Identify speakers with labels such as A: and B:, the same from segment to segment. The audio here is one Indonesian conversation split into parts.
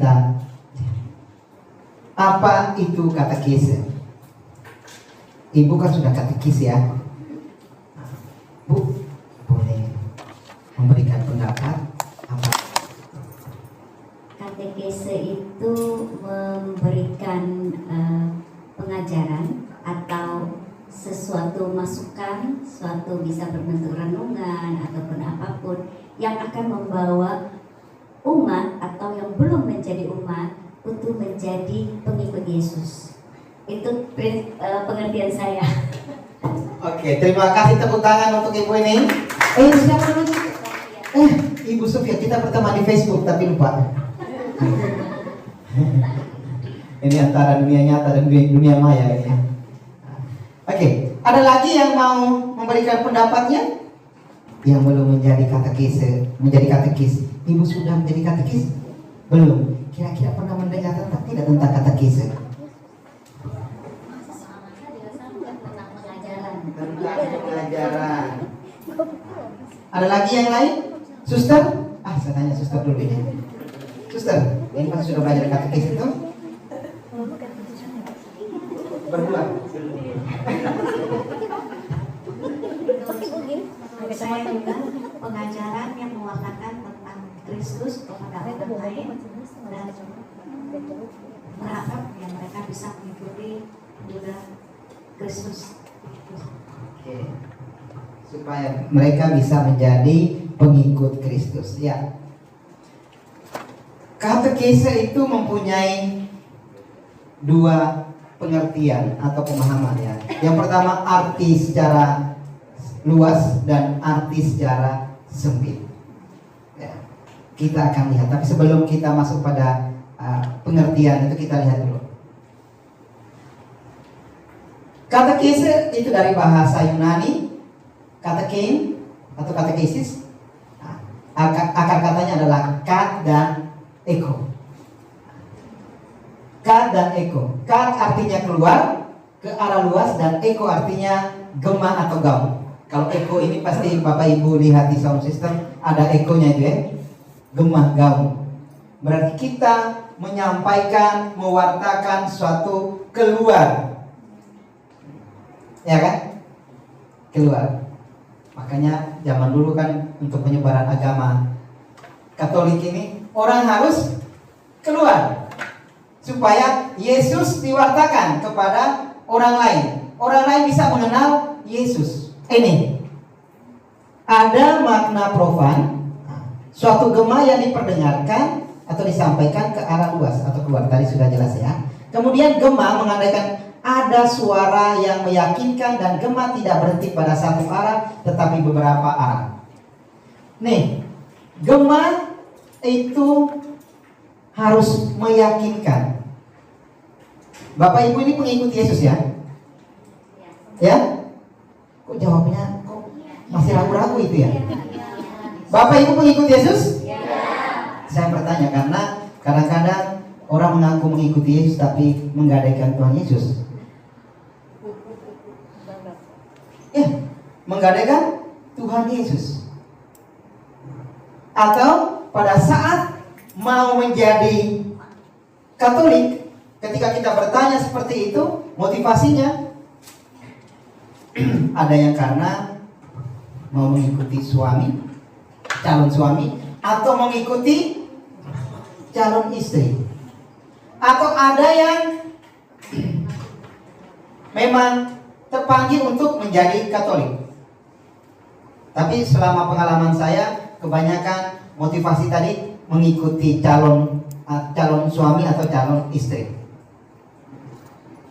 A: kita. Apa itu katekise? Ibu kan sudah katekis ya. Bu, boleh memberikan pendapat apa?
B: Katekese itu memberikan pengajaran atau sesuatu masukan, suatu bisa berbentuk renungan ataupun apapun yang akan membawa umat atau yang belum menjadi umat untuk menjadi pengikut Yesus. Itu pengertian saya.
A: Oke, terima kasih, tepuk tangan untuk ibu ini. Siapa namanya? Ibu Sofia, kita berteman di Facebook tapi lupa. Ini antara dunia nyata dan dunia maya ini. Oke, ada lagi yang mau memberikan pendapatnya? Yang belum menjadi katekis. Ibu sudah menjadi katekis? Belum. Kira-kira pernah mendengar tidak tentang katekis? Pengajaran. Ada lagi yang lain? Suster? Saya tanya suster dulu ya. Suster, ini pasti sudah belajar katekis itu? Berdua.
B: Saya juga pengajaran yang mewakilkan tentang Kristus kepada orang lain dan berharap yang mereka bisa mengikuti juga Kristus.
A: Oke. Supaya mereka bisa menjadi pengikut Kristus. Ya. Katekise itu mempunyai dua pengertian atau pemahaman ya. Yang pertama arti secara luas dan arti secara sempit. Ya. Kita akan lihat. Tapi sebelum kita masuk pada pengertian itu, kita lihat dulu. Katekise itu dari bahasa Yunani, katekein atau katekesis. Akar katanya adalah kat dan eko. Kat dan eko. Kat artinya keluar ke arah luas dan eko artinya gema atau gaung. Kalau eko ini pasti Bapak Ibu lihat di sound system ada ekonya itu ya. Gema, gaung. Berarti kita menyampaikan, mewartakan suatu keluar. Ya kan? Keluar. Makanya zaman dulu kan untuk penyebaran agama Katolik ini orang harus keluar supaya Yesus diwartakan kepada orang lain. Orang lain bisa mengenal Yesus. Ini ada makna profan, suatu gema yang diperdengarkan atau disampaikan ke arah luas atau keluar. Tadi sudah jelas ya. Kemudian gema mengandaikan ada suara yang meyakinkan dan gema tidak berhenti pada satu arah tetapi beberapa arah. Nih, gema itu harus meyakinkan. Bapak Ibu ini pengikut Yesus ya? Ya? Kok jawabnya kok masih ragu-ragu itu ya? Bapak Ibu pengikut Yesus? Saya bertanya karena kadang-kadang orang mengaku mengikuti Yesus tapi menggadaikan Tuhan Yesus. Ya, menggadaikan Tuhan Yesus. Atau pada saat mau menjadi Katolik, ketika kita bertanya seperti itu, motivasinya ada yang karena mau mengikuti calon suami, atau mengikuti calon istri, atau ada yang memang terpanggil untuk menjadi Katolik. Tapi selama pengalaman saya, kebanyakan motivasi tadi mengikuti calon suami atau calon istri.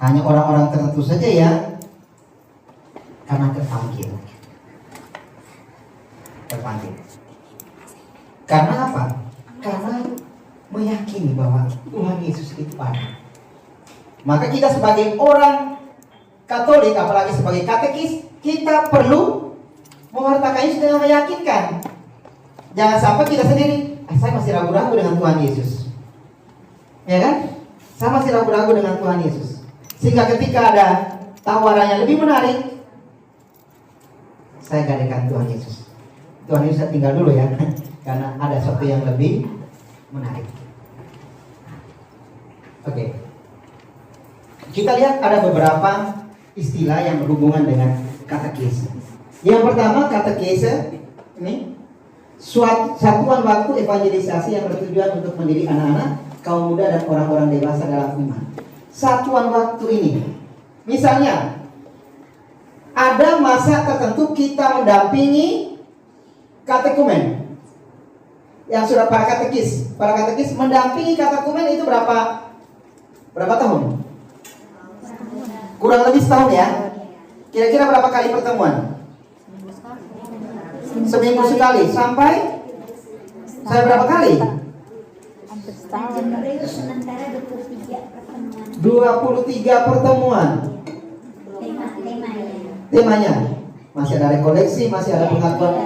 A: Hanya orang-orang tertentu saja ya, karena terpanggil. Karena apa? Karena meyakini bahwa Tuhan Yesus itu ada. Maka kita sebagai orang Katolik, apalagi sebagai katekis, kita perlu mewartakan Yesus dengan meyakinkan. Jangan sampai kita sendiri, saya masih ragu-ragu dengan Tuhan Yesus. Ya kan? Saya masih ragu-ragu dengan Tuhan Yesus. Sehingga ketika ada tawaran yang lebih menarik, saya gadaikan Tuhan Yesus. Tuhan Yesus tinggal dulu ya, karena ada sesuatu yang lebih menarik. Oke. Kita lihat ada beberapa istilah yang berhubungan dengan katekese. Yang pertama, katekese ini satuan waktu evangelisasi yang bertujuan untuk mendidik anak-anak, kaum muda dan orang-orang dewasa dalam iman. Satuan waktu ini, misalnya ada masa tertentu kita mendampingi katekumen yang sudah para katekis mendampingi katekumen itu berapa tahun? Kurang lebih setahun ya. Kira-kira berapa kali pertemuan? Seminggu sekali. Sampai berapa kali?
C: Hampir setahun.
B: Sementara 23 pertemuan.
A: 23 pertemuan. Temanya masih ada rekoleksi, masih ada pengakuan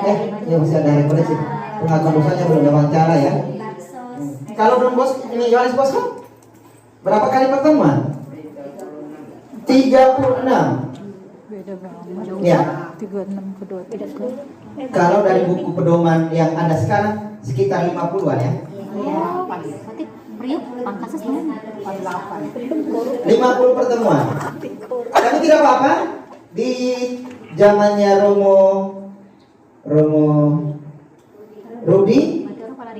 A: masih ada rekoleksi. Pengakuan dosanya belum wawancara ya. Kalau belum bos, ini Yohanes Bosco berapa kali pertemuan? 36.
C: Beda banget.
A: Ya.
C: 36 ke 23.
A: Kalau dari buku pedoman yang ada sekarang sekitar 50-an ya.
C: Berarti Priuk pangkasnya sebenarnya
A: 50 pertemuan. Tapi tidak apa-apa. Di zamannya Romo Rudi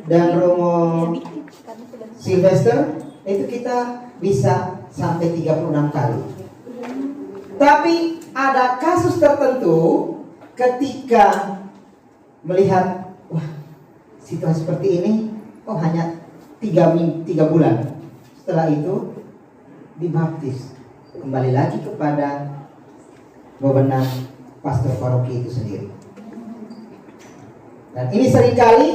A: dan Romo Sylvester itu kita bisa sampai 36 kali. Tapi ada kasus tertentu ketika melihat situasi seperti ini, hanya 3 bulan. Setelah itu dibaptis, kembali lagi kepada wewenang pastor paroki itu sendiri. Dan ini seringkali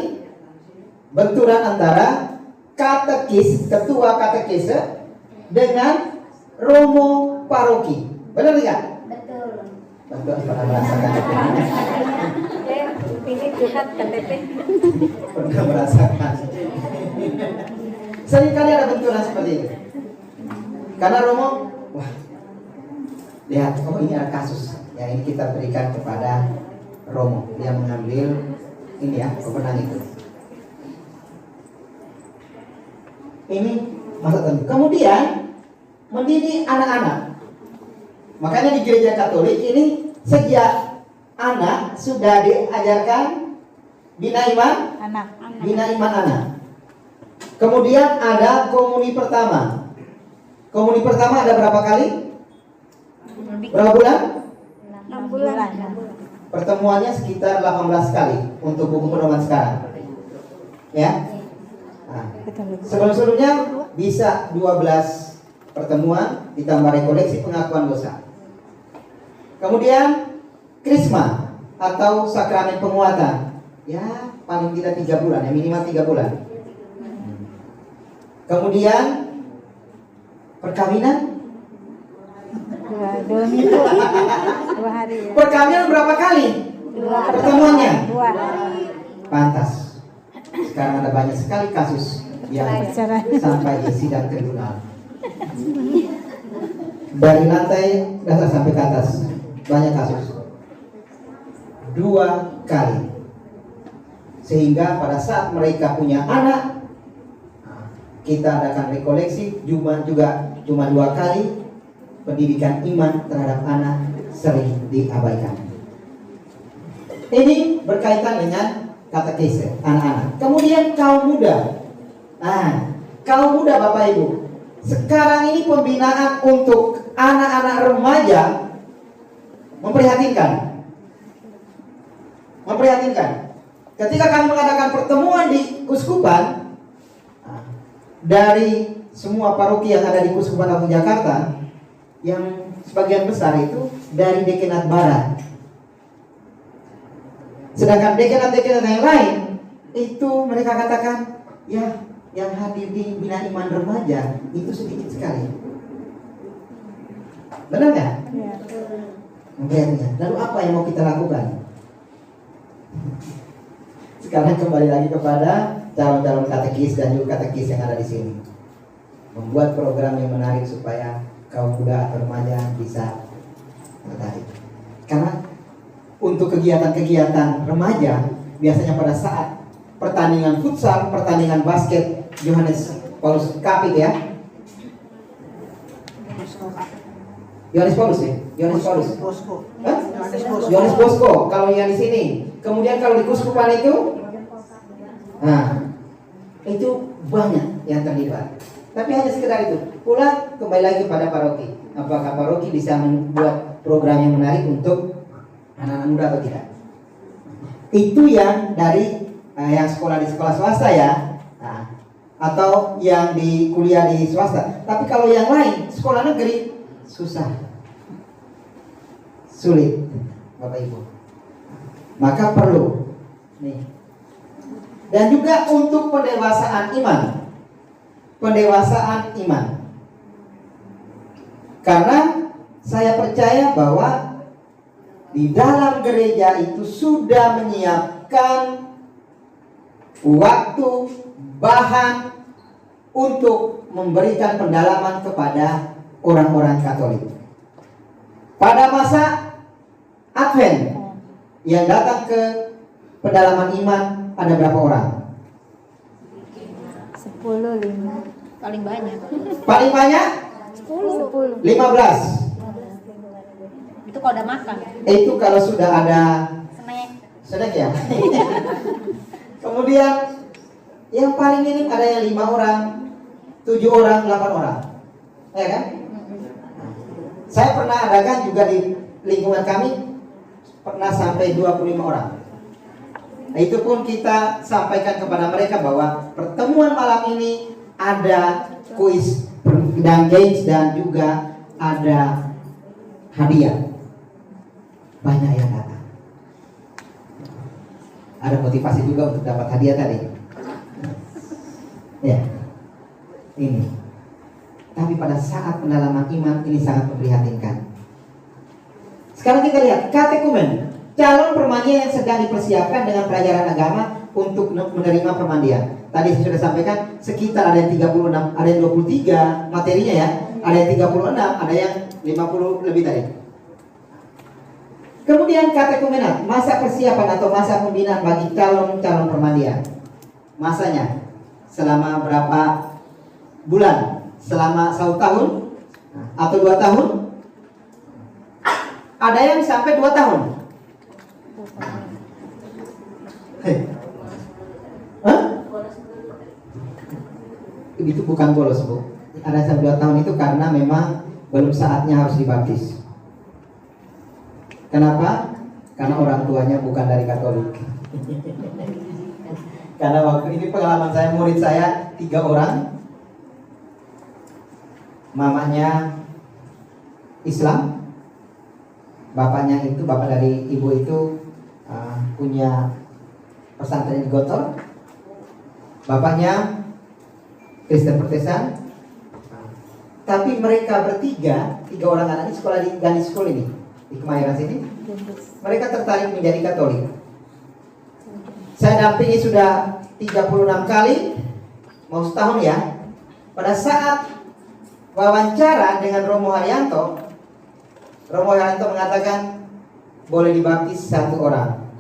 A: benturan antara ketua katekese dengan romo paroki. Benar tidak?
B: Betul.
A: Betul, pernah merasakan itu.
C: ini curhat KTP.
A: Pernah merasakan. Seringkali ada benturan seperti itu. Karena romo, lihat, ini ada kasus yang ini kita berikan kepada romo yang mengambil ini ya, kewenangan itu. Ini masa tentu. Kemudian mendidik anak-anak. Makanya di gereja Katolik ini sejak anak sudah diajarkan bina iman anak. Kemudian ada komuni pertama. Komuni pertama ada berapa kali? Berapa bulan?
C: 6 bulan.
A: Pertemuannya sekitar 18 kali untuk buku pedoman sekarang. Ya. Nah, sebelum-sebelumnya bisa 12 pertemuan ditambah rekoleksi pengakuan dosa. Kemudian krisma atau sakramen penguatan. Ya, paling tidak 3 bulan, ya minimal 3 bulan. Kemudian perkawinan
C: 2 minggu. 2 hari ya.
A: Perkawinan berapa kali?
C: 2
A: pertemuannya?
C: 2.
A: Pantas. Sekarang ada banyak sekali kasus yang sampai di sidang tribunal. Dari lantai dasar sampai ke atas banyak kasus. 2 kali. Sehingga pada saat mereka punya anak, kita adakan rekoleksi juga cuma 2 kali. Pendidikan iman terhadap anak sering diabaikan. Ini berkaitan dengan katekese anak-anak. Kemudian kaum muda. Kaum muda Bapak Ibu. Sekarang ini pembinaan untuk anak-anak remaja memprihatinkan. Ketika kami mengadakan pertemuan di Kuskupan, dari semua paroki yang ada di Kuskupan Agung Jakarta, yang sebagian besar itu dari Dekenat Barat. Sedangkan dekenat-dekenat yang lain itu mereka katakan, ya yang hadir di bina iman remaja itu sedikit sekali. Benar nggak? Lalu apa yang mau kita lakukan? Sekarang kembali lagi kepada calon-calon katekis dan juga katekis yang ada di sini. Membuat program yang menarik supaya kaum muda atau remaja bisa tertarik. Karena untuk kegiatan-kegiatan remaja biasanya pada saat pertandingan futsal, pertandingan basket Yohanes Paulus Kapit ya, Yohanes Paulus ya? Yohanes Paulus.
D: Bosco.
A: Hah?
D: Yohanes Bosco.
A: Yohanes Bosco kalau yang di sini. Kemudian kalau di kuskupan itu, nah itu banyak yang terlibat. Tapi hanya sekedar itu. Pula kembali lagi pada paroki. Apakah paroki bisa membuat program yang menarik untuk anak-anak muda atau tidak? Itu yang dari yang sekolah di sekolah swasta ya, nah, atau yang di kuliah di swasta. Tapi kalau yang lain sekolah negeri susah, sulit, Bapak Ibu. Maka perlu nih. Dan juga untuk pendewasaan iman. Pendewasaan iman. Karena saya percaya bahwa di dalam gereja itu sudah menyiapkan waktu, bahan untuk memberikan pendalaman kepada orang-orang Katolik. Pada masa Advent yang datang ke pendalaman iman ada berapa orang?
C: 10, 5.
B: Paling banyak.
A: Paling banyak
C: 10.
A: 15.
B: Itu kalau udah makan.
A: Itu kalau sudah ada
B: Snack.
A: ya. Kemudian yang paling minim ada yang 5 orang, 7 orang, 8 orang. Ya kan? Saya pernah adakan juga di lingkungan kami pernah sampai 25 orang. Nah, itu pun kita sampaikan kepada mereka bahwa pertemuan malam ini ada kuis dan games dan juga ada hadiah. Banyak yang datang. Ada motivasi juga untuk dapat hadiah tadi. Ya, ini. Tapi pada saat pendalaman iman ini sangat memprihatinkan. Sekarang kita lihat katekumen, calon permandian yang sedang dipersiapkan dengan pelajaran agama untuk menerima permandian. Tadi saya sudah sampaikan sekitar ada yang 36, ada yang 23 materinya ya, ada yang 36, ada yang 50 lebih tadi. Kemudian katekumenat, masa persiapan atau masa pembinaan bagi calon permandian. Masanya selama berapa bulan? Selama 1 tahun atau 2 tahun? Ada yang sampai 2 tahun. Hah? Itu bukan bolos, Bu. Ada sampai 2 tahun itu karena memang belum saatnya harus dibaptis. Kenapa? Karena orang tuanya bukan dari Katolik. Karena waktu ini pengalaman saya, murid saya 3 orang. Mamanya Islam, bapaknya itu, bapak dari ibu itu punya pesantren di Gotor. Bapaknya Kristen Protestan. Tapi mereka bertiga, 3 orang anak ini sekolah di Gandhi School ini, di Kemayoran sini. Mereka tertarik menjadi Katolik. Saya dampingi sudah 36 kali, mau setahun ya. Pada saat wawancara dengan Romo Haryanto mengatakan boleh dibaptis 1 orang.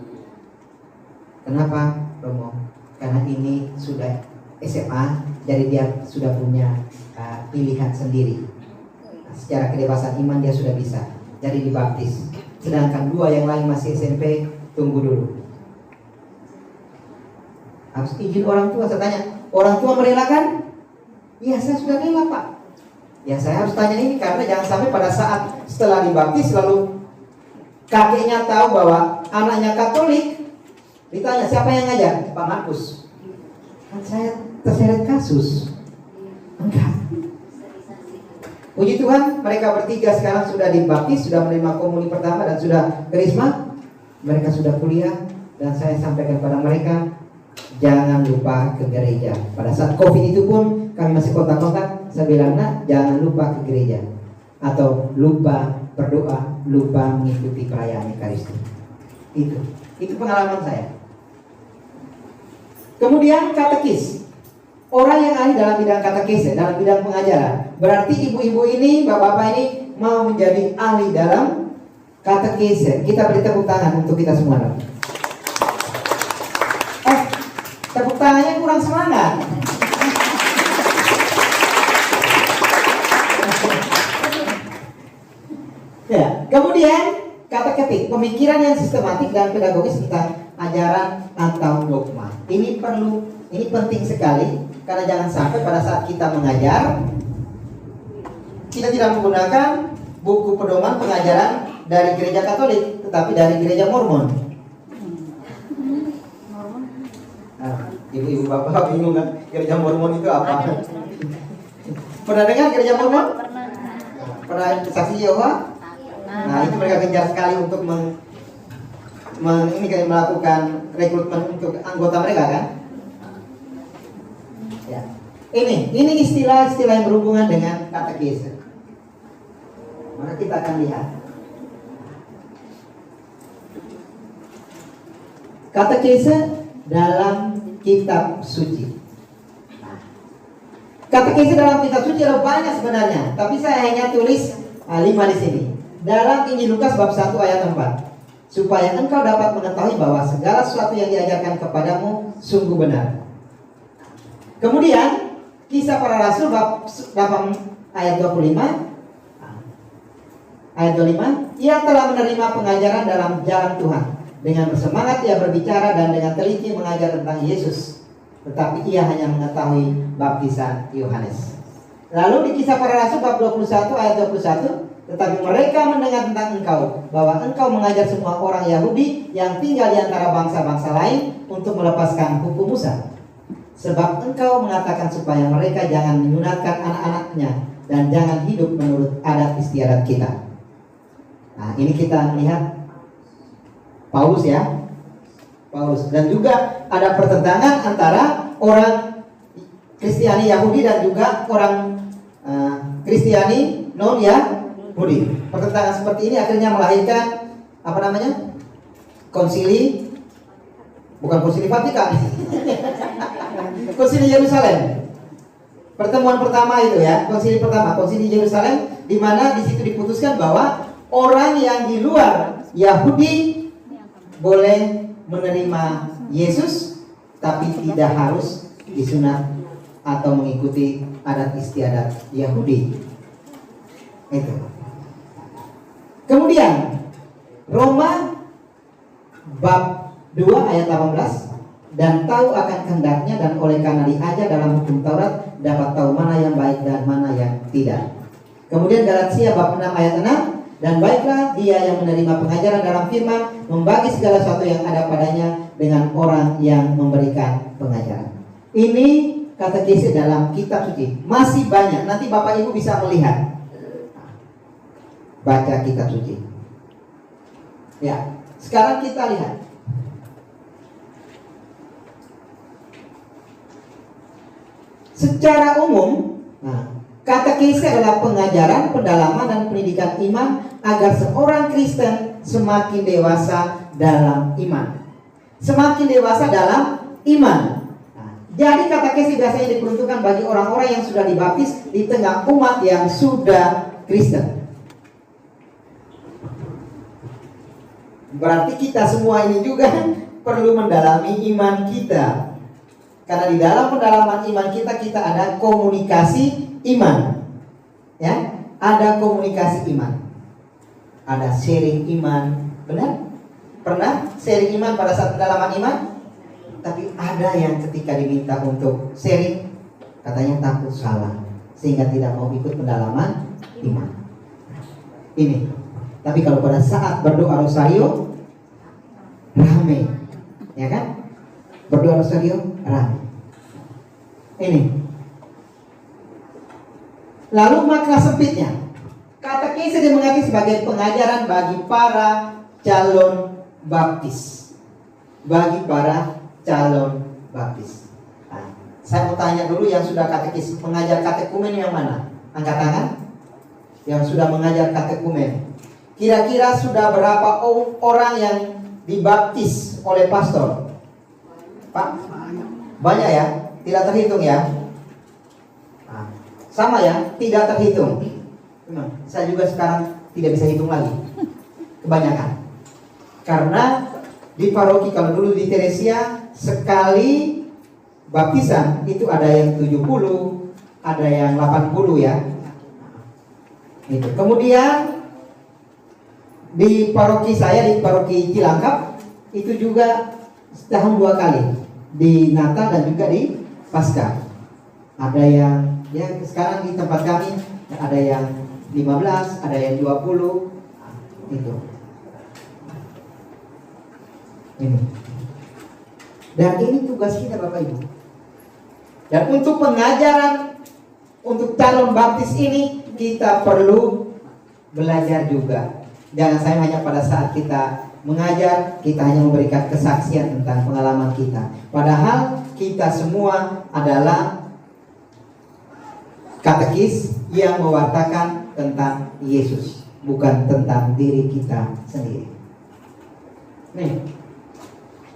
A: Kenapa, Romo? Karena ini sudah SMA, jadi dia sudah punya pilihan sendiri. Secara kedewasaan iman dia sudah bisa, jadi dibaptis. Sedangkan 2 yang lain masih SMP, tunggu dulu. Harus izin orang tua. Saya tanya, orang tua merelakan? Iya, saya sudah rela, Pak. Ya, saya harus tanya ini karena jangan sampai pada saat setelah dibaptis lalu kakeknya tahu bahwa anaknya Katolik, ditanya siapa yang ngajar? Pak Markus. Kan saya terseret kasus. Enggak. Puji Tuhan, mereka bertiga sekarang sudah dibaptis, sudah menerima komuni pertama dan sudah krisma. Mereka sudah kuliah dan saya sampaikan kepada mereka, jangan lupa ke gereja. Pada saat COVID itu pun kami masih kontak-kontak. Saya bilang, nak, jangan lupa ke gereja. Atau lupa berdoa, lupa mengikuti perayaan Ekaristi. Itu pengalaman saya. Kemudian katekis. Orang yang ahli dalam bidang katekis, dalam bidang pengajaran. Berarti ibu-ibu ini, bapak-bapak ini mau menjadi ahli dalam katekis. Kita beri tepuk tangan untuk kita semua. Tepuk tangannya kurang semangat. Kemudian kata ketik, pemikiran yang sistematik dan pedagogis tentang ajaran atau dogma. Ini penting sekali karena jangan sampai pada saat kita mengajar kita tidak menggunakan buku pedoman pengajaran dari gereja Katolik, tetapi dari gereja Mormon. Nah, ibu-ibu bapak bingung kan gereja Mormon itu apa? Pernah dengar gereja Mormon? Pernah saksi Yehova? Nah, itu mereka gencar sekali untuk melakukan rekrutmen untuk anggota mereka kan? Ya. Ini istilah-istilah yang berhubungan dengan katekese. Maka kita akan lihat katekese dalam kitab suci. Katekese dalam kitab suci ada banyak sebenarnya, tapi saya hanya tulis 5 di sini. Dalam Injil Lukas bab 1 ayat 4, supaya engkau dapat mengetahui bahwa segala sesuatu yang diajarkan kepadamu sungguh benar. Kemudian Kisah Para Rasul bab 8 ayat 25, ayat 25, ia telah menerima pengajaran dalam jalan Tuhan. Dengan bersemangat ia berbicara dan dengan teliti mengajar tentang Yesus. Tetapi ia hanya mengetahui baptisan Yohanes. Lalu di Kisah Para Rasul bab 21 ayat 21, tetapi mereka mendengar tentang engkau, bahwa engkau mengajar semua orang Yahudi yang tinggal di antara bangsa-bangsa lain untuk melepaskan hukum Musa. Sebab engkau mengatakan supaya mereka jangan menyunatkan anak-anaknya dan jangan hidup menurut adat istiadat kita. Nah, ini kita melihat Paulus ya. Paulus, dan juga ada pertentangan antara orang Kristiani Yahudi dan juga orang Kristiani non Yahudi. Pertentangan seperti ini akhirnya melahirkan apa namanya? Konsili, bukan konsili Vatikan. Konsili Yerusalem. Pertemuan pertama itu ya, konsili pertama, konsili Yerusalem, di mana di situ diputuskan bahwa orang yang di luar Yahudi boleh menerima Yesus, tapi tidak harus disunat atau mengikuti adat istiadat Yahudi. Itu. Kemudian Roma bab 2 ayat 18, dan tahu akan kehendaknya dan oleh karena diajar dalam hukum Taurat dapat tahu mana yang baik dan mana yang tidak. Kemudian Galatia bab 6 ayat 6, dan baiklah dia yang menerima pengajaran dalam firman membagi segala sesuatu yang ada padanya dengan orang yang memberikan pengajaran. Ini katekese dalam kitab suci. Masih banyak, nanti Bapak Ibu bisa melihat. Baca kitab suci. Ya, sekarang kita lihat. Secara umum, katekese adalah pengajaran, pendalaman, dan pendidikan iman agar seorang Kristen semakin dewasa dalam iman. Semakin dewasa dalam iman. Jadi katekese biasanya diperuntukkan bagi orang-orang yang sudah dibaptis di tengah umat yang sudah Kristen. Berarti kita semua ini juga perlu mendalami iman kita. Karena di dalam pendalaman iman kita ada komunikasi iman. Ya, ada komunikasi iman. Ada sharing iman. Benar? Pernah sharing iman pada saat pendalaman iman? Tapi ada yang ketika diminta untuk sharing, katanya takut salah, sehingga tidak mau ikut pendalaman iman. Ini. Tapi kalau pada saat berdoa rosario, rame. Ya kan? Berdoa rosario, rame. Ini. Lalu makna sempitnya. Katekese dimengerti sebagai pengajaran bagi para calon baptis. Bagi para calon baptis. Nah, saya mau tanya dulu yang sudah katekis mengajar katekumen yang mana? Angkat tangan. Yang sudah mengajar katekumen. Kira-kira sudah berapa orang yang dibaptis oleh pastor? Pak? Banyak ya? Tidak terhitung ya? Nah, sama ya? Tidak terhitung. Saya juga sekarang tidak bisa hitung lagi. Kebanyakan. Karena di paroki, kalau dulu di Teresia, sekali baptisan itu ada yang 70, ada yang 80 ya. Itu. Kemudian Di paroki saya, di paroki Cilangkap, itu juga setahun 2 kali, di Natal dan juga di Paskah. Ada yang sekarang di tempat kami ada yang 15, ada yang 20, itu. Ini. Dan ini tugas kita Bapak Ibu. Dan untuk pengajaran untuk calon baptis ini kita perlu belajar juga. Jangan saya hanya pada saat kita mengajar, kita hanya memberikan kesaksian tentang pengalaman kita. Padahal kita semua adalah katekis yang mewartakan tentang Yesus, bukan tentang diri kita sendiri. Nih,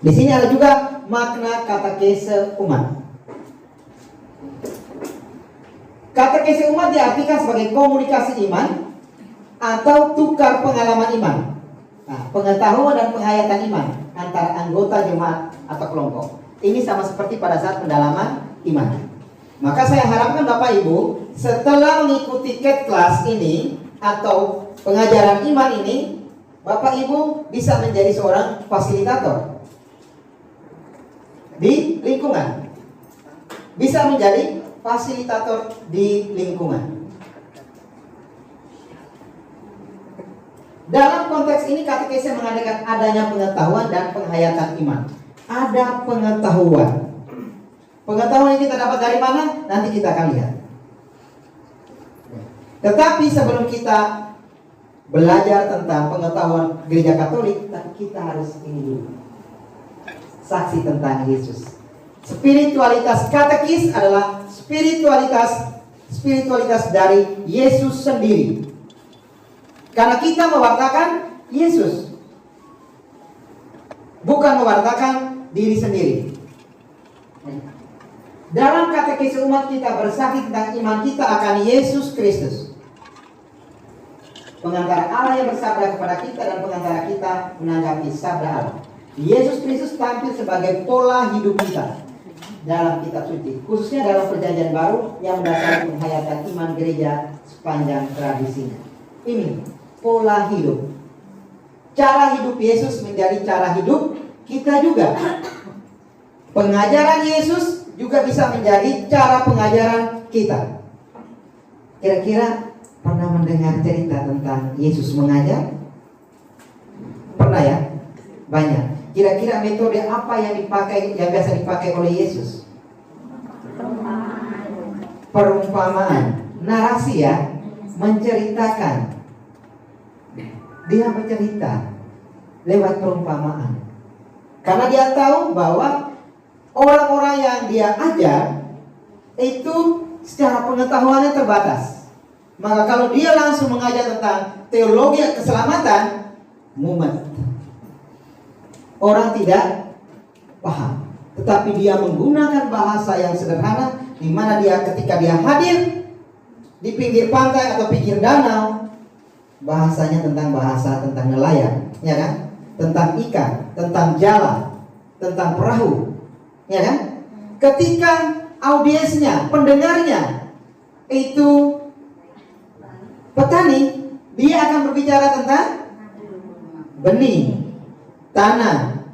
A: di sini ada juga makna katekese umat. Katekese umat diartikan sebagai komunikasi iman atau tukar pengalaman iman. Nah, pengetahuan dan penghayatan iman antara anggota jemaat atau kelompok. Ini sama seperti pada saat pendalaman iman. Maka saya harapkan Bapak Ibu setelah mengikuti cat class ini atau pengajaran iman ini, Bapak Ibu bisa menjadi seorang fasilitator di lingkungan. Bisa menjadi fasilitator di lingkungan. Dalam konteks ini katekese mengadakan adanya pengetahuan dan penghayatan iman. Ada pengetahuan. Pengetahuan ini kita dapat dari mana? Nanti kita akan lihat. Tetapi sebelum kita belajar tentang pengetahuan gereja Katolik, kita harus ini dulu. Saksi tentang Yesus. Spiritualitas katekis adalah spiritualitas dari Yesus sendiri. Karena kita mewartakan Yesus, bukan mewartakan diri sendiri. Dalam katekis umat kita bersaksi tentang iman kita akan Yesus Kristus, pengantara Allah yang bersabda kepada kita dan pengantara kita menanggapi sabda Allah. Yesus Kristus tampil sebagai pola hidup kita dalam kitab suci, khususnya dalam perjanjian baru yang mendasari penghayatan iman gereja sepanjang tradisinya. Ini pola hidup. Cara hidup Yesus menjadi cara hidup kita juga. Pengajaran Yesus juga bisa menjadi cara pengajaran kita. Kira-kira pernah mendengar cerita tentang Yesus mengajar? Pernah ya? Banyak. Kira-kira metode apa yang biasa dipakai oleh Yesus? Perumpamaan. Narasi ya, menceritakan. Dia bercerita lewat perumpamaan. Karena dia tahu bahwa orang-orang yang dia ajar itu secara pengetahuannya terbatas. Maka kalau dia langsung mengajar tentang teologi keselamatan, mumet. Orang tidak paham. Tetapi dia menggunakan bahasa yang sederhana, di mana dia ketika dia hadir di pinggir pantai atau pinggir danau, bahasanya tentang nelayan, ya kan? Tentang ikan, tentang jala, tentang perahu, ya kan? Ketika audiensnya, pendengarnya itu petani, dia akan berbicara tentang benih, tanah,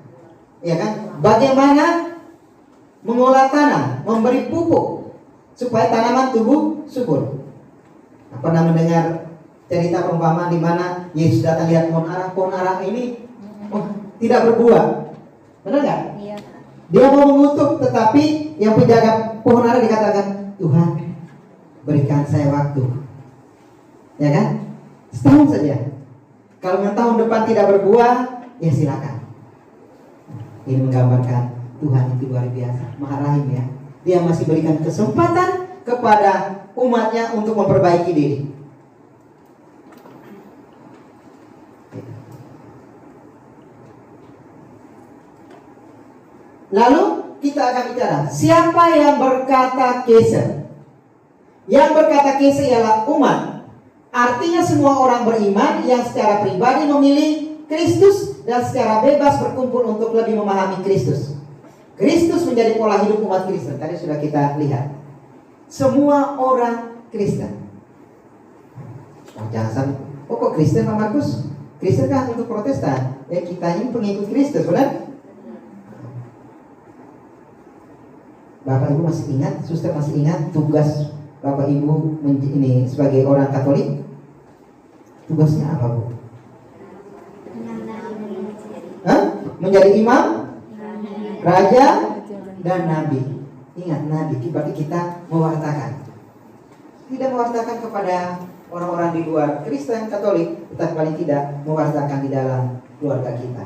A: ya kan? Bagaimana mengolah tanah, memberi pupuk supaya tanaman tumbuh subur. Pernah mendengar cerita perumpamaan di mana Yesus datang lihat pohon ara ini tidak berbuah, benar nggak?
C: Iya.
A: Dia mau mengutuk, tetapi yang penjaga pohon ara dikatakan, Tuhan berikan saya waktu, ya kan? Setahun saja. Kalau yang tahun depan tidak berbuah, ya silakan. Ini menggambarkan Tuhan itu luar biasa, Maha Rahim ya. Dia masih berikan kesempatan kepada umatnya untuk memperbaiki diri. Lalu kita akan bicara, siapa yang berkata kese? Yang berkata kese ialah umat. Artinya semua orang beriman yang secara pribadi memilih Kristus dan secara bebas berkumpul untuk lebih memahami Kristus. Kristus menjadi pola hidup umat Kristen. Tadi sudah kita lihat. Semua orang Kristen. Jangan sampai, kok Kristen Pak Markus? Kristen kan untuk Protestan. Ya kita ini pengikut Kristus, benar? Bapak Ibu masih ingat, suster masih ingat tugas Bapak Ibu ini sebagai orang Katolik? Tugasnya apa, Bu? Hah? Menjadi imam, raja, dan nabi. Ingat, nabi berarti kita mewartakan. Tidak mewartakan kepada orang-orang di luar Kristen, Katolik, tetapi paling tidak mewartakan di dalam keluarga kita.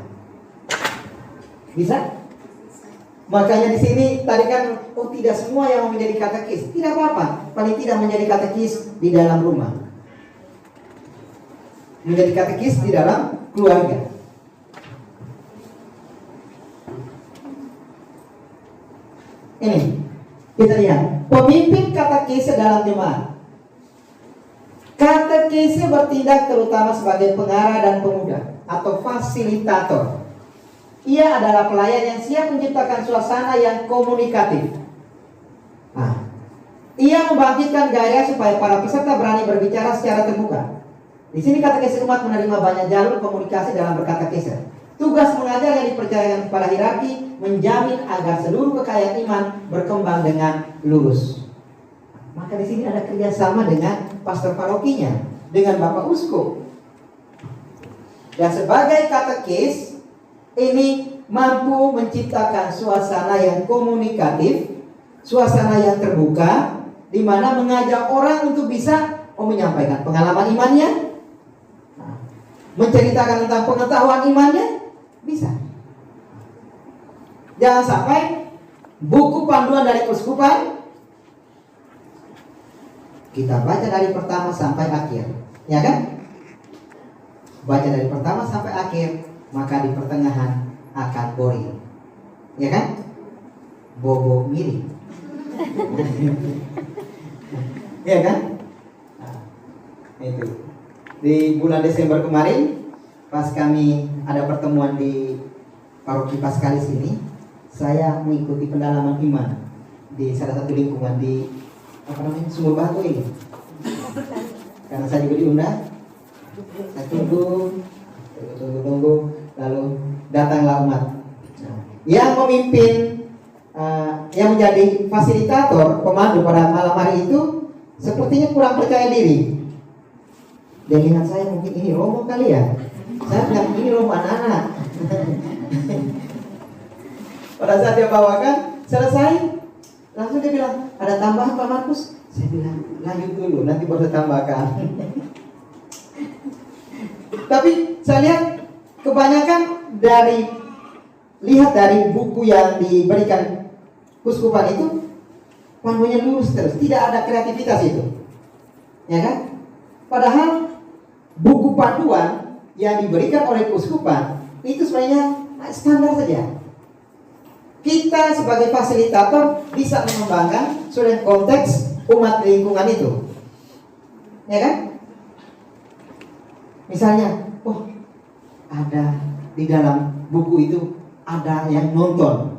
A: Bisa? Makanya di sini tadi kan, oh tidak semua yang mau menjadi katekis. Tidak apa-apa, paling tidak menjadi katekis di dalam rumah. Menjadi katekis di dalam keluarga. Ini kita lihat pemimpin katekis dalam jemaat. Katekis bertindak terutama sebagai pengarah dan pemuda atau fasilitator. Ia adalah pelayan yang siap menciptakan suasana yang komunikatif. Nah, ia membangkitkan gairah supaya para peserta berani berbicara secara terbuka. Di sini katekis umat menerima banyak jalur komunikasi dalam berkatekis. Tugas mengajar yang dipercayakan kepada hierarki menjamin agar seluruh kekayaan iman berkembang dengan lurus. Maka di sini ada kerjasama dengan pastor parokinya, dengan Bapak Uskup. Dan sebagai katekis ini mampu menciptakan suasana yang komunikatif, suasana yang terbuka, di mana mengajak orang untuk bisa menyampaikan pengalaman imannya, menceritakan tentang pengetahuan imannya, bisa. Jangan sampai buku panduan dari keuskupan kita baca dari pertama sampai akhir, ya kan? Baca dari pertama sampai akhir, maka di pertengahan akan boring, ya kan? Bobo miring, ya kan? Nah, itu di bulan Desember kemarin, pas kami ada pertemuan di Paroki Paskalis ini, saya mengikuti pendalaman iman di salah satu lingkungan di Sumur Batu ini. Karena saya juga diundang, saya tunggu, lalu datanglah umat. Nah, yang memimpin, yang menjadi fasilitator, pemandu pada malam hari itu, sepertinya kurang percaya diri. Dan lihat saya, mungkin ini romo kali ya. Saya bilang ini romo anak-anak. Pada saat dia bawakan, selesai, langsung dia bilang, ada tambahan Pak Markus? Saya bilang, lanjut dulu, nanti baru tambahkan. Tapi saya lihat kebanyakan dari buku yang diberikan kuskupan itu, panduannya lurus terus, tidak ada kreativitas itu, ya kan? Padahal buku panduan yang diberikan oleh kuskupan itu sebenarnya standar saja. Kita sebagai fasilitator bisa mengembangkan sudah konteks umat lingkungan itu, ya kan? Misalnya, oh ada di dalam buku itu ada yang nonton.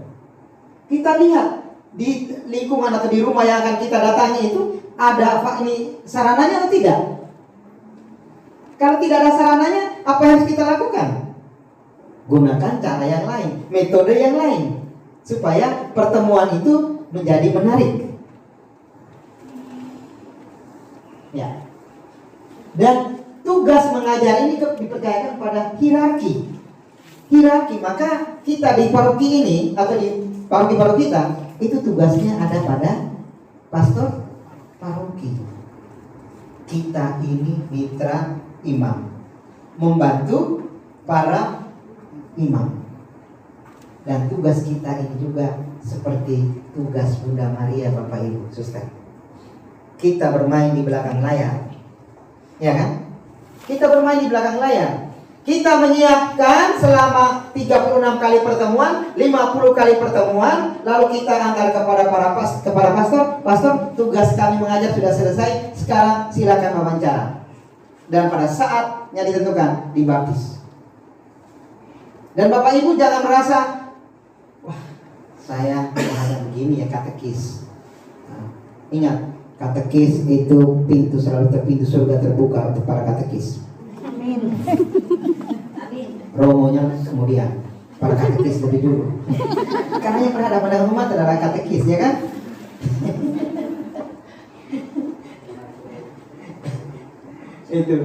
A: Kita lihat di lingkungan atau di rumah yang akan kita datangi itu ada apa ini sarananya atau tidak? Kalau tidak ada sarananya, apa yang harus kita lakukan? Gunakan cara yang lain, metode yang lain, supaya pertemuan itu menjadi menarik. Ya. Dan tugas mengajar ini dipercayakan pada hierarki. Maka kita di paroki ini atau di paroki-paroki kita itu tugasnya ada pada pastor paroki. Kita ini mitra imam, membantu para imam. Dan tugas kita ini juga seperti tugas Bunda Maria, Bapak Ibu, Suster. Kita bermain di belakang layar, ya kan? Kita bermain di belakang layar. Kita menyiapkan selama 36 kali pertemuan, 50 kali pertemuan, lalu kita antar kepada kepada pastor, tugas kami mengajar sudah selesai, sekarang silakan wawancara. Dan pada saatnya ditentukan dibaptis. Dan Bapak Ibu jangan merasa, wah saya hanya begini ya katekis. Nah, ingat, katekis itu selalu pintu surga terbuka untuk para katekis. Amin. Romonya kemudian, para katekis lebih dulu. Karena yang berhadapan dengan umat adalah katekis, ya kan? Itu.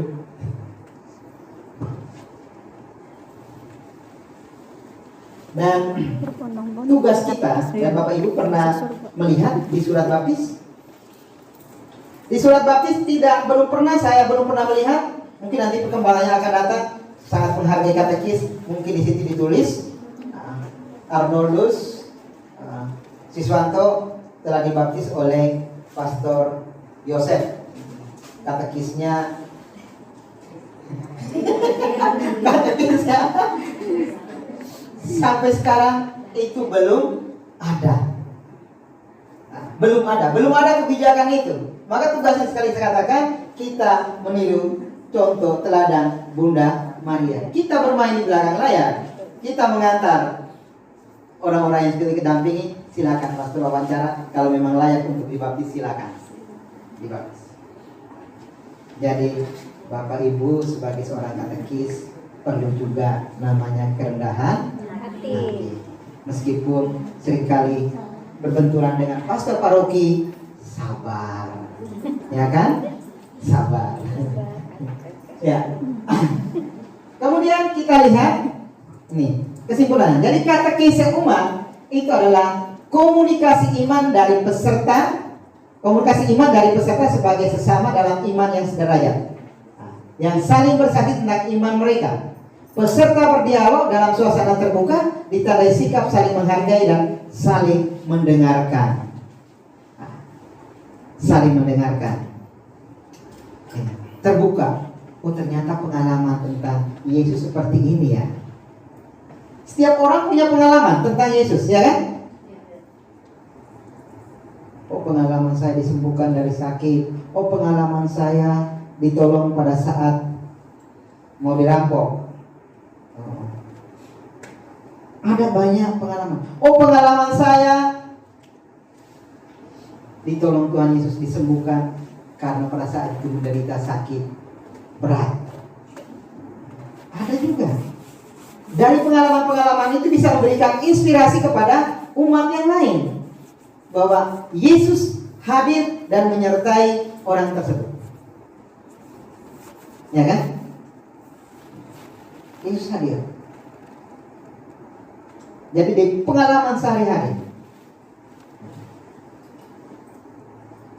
A: Dan tugas kita, dan Bapak Ibu pernah melihat di surat baptis. Di surat baptis belum pernah melihat. Mungkin nanti perkembangannya akan datang. Sangat menghargai katekis. Mungkin di situ ditulis Arnoldus Siswanto telah dibaptis oleh Pastor Yosef. Katekisnya sampai sekarang itu belum ada. Belum ada kebijakan itu. Maka tugasnya sekali saya katakan, kita meniru contoh teladan Bunda Maria. Kita bermain di belakang layar. Kita mengantar orang-orang yang sudah didampingi. Silakan pastor wawancara. Kalau memang layak untuk dibaptis, silakan dibaptis. Jadi Bapak Ibu sebagai seorang katekis perlu juga namanya kerendahan hati. Meskipun seringkali berbenturan dengan pastor paroki, sabar, ya kan? Sabar. Ya. Kemudian kita lihat nih kesimpulannya. Jadi katekis umat itu adalah komunikasi iman dari peserta sebagai sesama dalam iman yang sederajat, yang saling bersaksi tentang iman mereka. Peserta berdialog dalam suasana terbuka, ditandai sikap saling menghargai dan saling mendengarkan. Terbuka. Oh, ternyata pengalaman tentang Yesus seperti ini ya. Setiap orang punya pengalaman tentang Yesus, ya kan? Oh, pengalaman saya disembuhkan dari sakit. Oh, pengalaman saya ditolong pada saat mau dirampok. Ada banyak pengalaman. Oh, pengalaman saya ditolong Tuhan Yesus, disembuhkan karena pada saat itu menderita sakit berat. Ada juga. Dari pengalaman-pengalaman itu bisa memberikan inspirasi kepada umat yang lain, bahwa Yesus hadir dan menyertai orang tersebut. Ya kan? Yesus hadir. Jadi di pengalaman sehari-hari.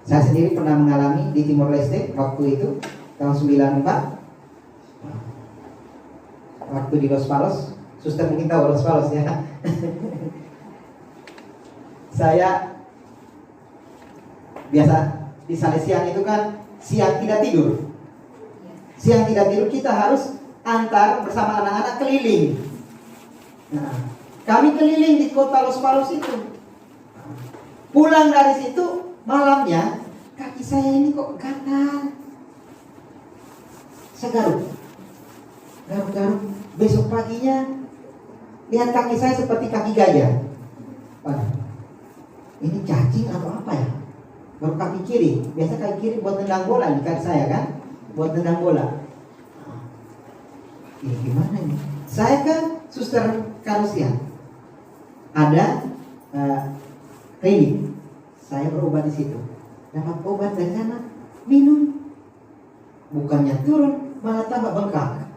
A: Saya sendiri pernah mengalami di Timor Leste waktu itu tahun 94. Waktu di Los Palos, suster mungkin tahu Los Palos ya. Saya biasa di Salesian itu kan siang tidak tidur. Siang tidak tidur, kita harus antar bersama anak-anak keliling. Nah, kami keliling di kota Los Palos itu. Pulang dari situ malamnya, kaki saya ini kok gatal. Saya garuk. Besok paginya lihat kaki saya seperti kaki gajah. Wah, ini cacing atau apa ya? Baru kaki kiri. Biasa kaki kiri buat tendang bola di kaki saya kan? Buat tendang bola. Ini gimana ini? Saya ke suster Karusian. Ada klinik. Saya berobat di situ. Dapat obat dari sana, minum. Bukannya turun, malah tambah bengkak.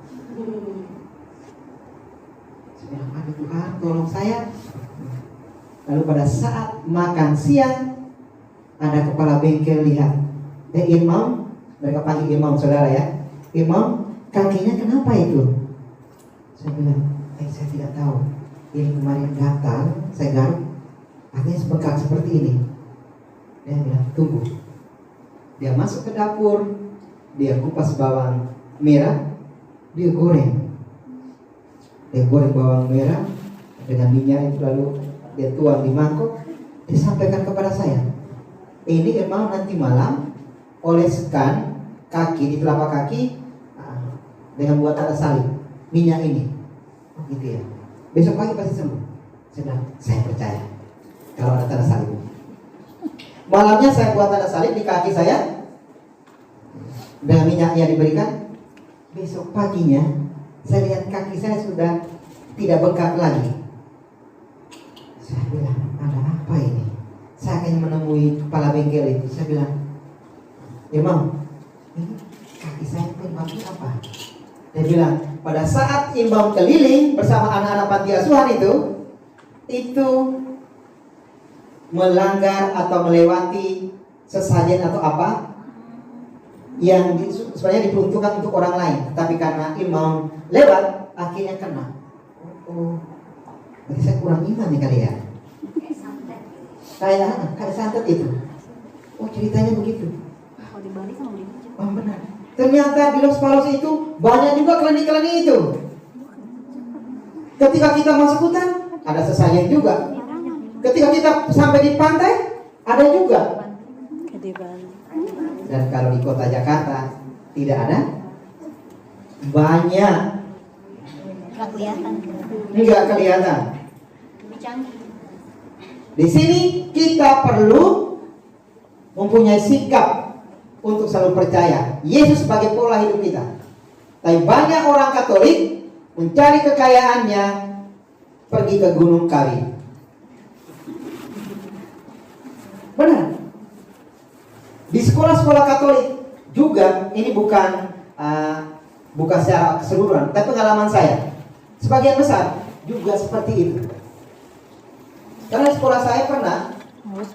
A: Saya bilang, aduh Tuhan, tolong saya. Lalu pada saat makan siang, ada kepala bengkel lihat, imam, mereka panggil imam saudara ya, imam, kakinya kenapa itu? Saya bilang, saya tidak tahu. Ini kemarin gatal, saya garuk, artinya bengkak seperti ini. Dia bilang, tunggu. Dia masuk ke dapur, dia kupas bawang merah, dia goreng bawang merah dengan minyak itu, lalu dia tuang di mangkok, dia sampaikan kepada saya, ini emang nanti malam oleskan kaki, di telapak kaki dengan buat tanda salib minyak ini. Oh gitu ya, besok pagi pasti sembuh. Saya percaya kalau ada tanda salib. Malamnya saya buat tanda salib di kaki saya dengan minyak yang diberikan. Besok paginya Saya lihat kaki saya sudah tidak bengkak lagi. Saya bilang, ada apa ini? Saya akan menemui kepala bengkel itu. Saya bilang, Imam, ini kaki saya penyebabnya apa? Dia bilang, pada saat imam keliling bersama anak-anak panti asuhan itu melanggar atau melewati sesajen atau apa yang sebenarnya diperuntukkan untuk orang lain, tapi karena imam lewat akhirnya kena. Berarti saya kurang iman nih kali ya. Kayak santet itu. Oh, ceritanya begitu.
B: Kalau di Bali sama di
A: Oh, benar. Ternyata di Los Palos itu banyak juga klinik-klinik itu. Ketika kita masuk hutan, ada sesajen juga. Ketika kita sampai di pantai, ada juga. Dan kalau di kota Jakarta tidak ada, banyak.
B: nggak kelihatan.
A: Enggak kelihatan.
B: Lebih canggih.
A: Di sini kita perlu mempunyai sikap untuk selalu percaya Yesus sebagai pola hidup kita. Tapi banyak orang Katolik mencari kekayaannya pergi ke Gunung Kawi. Benar. Di sekolah-sekolah Katolik juga, ini bukan secara keseluruhan, tapi pengalaman saya sebagian besar juga seperti itu. Karena sekolah saya pernah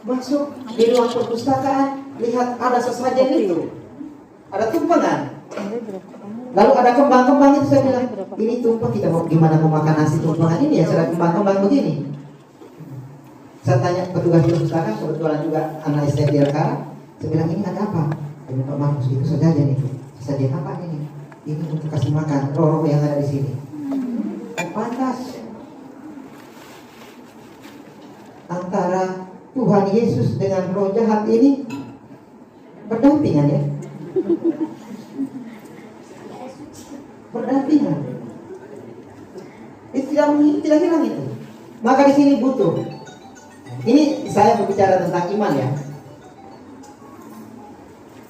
A: masuk di ruang perpustakaan, lihat ada sesajen itu, ada tumpengan. Lalu ada kembang-kembang itu, saya bilang, ini tumpeng, kita mau gimana mau makan nasi tumpengan ini ya, secara kembang-kembang begini. Saya tanya petugas perpustakaan, kebetulan juga anak SD di Alkara, saya bilang, ini ada apa? Ini Pak Markus, itu sesajen itu. Sesajen apa ini? Ini untuk kasih makan roh-roh yang ada di sini. Pantas antara Tuhan Yesus dengan roh jahat ini berdampingan ya, berdampingan. Itu tidak hilang itu. Maka di sini butuh. Ini saya berbicara tentang iman ya.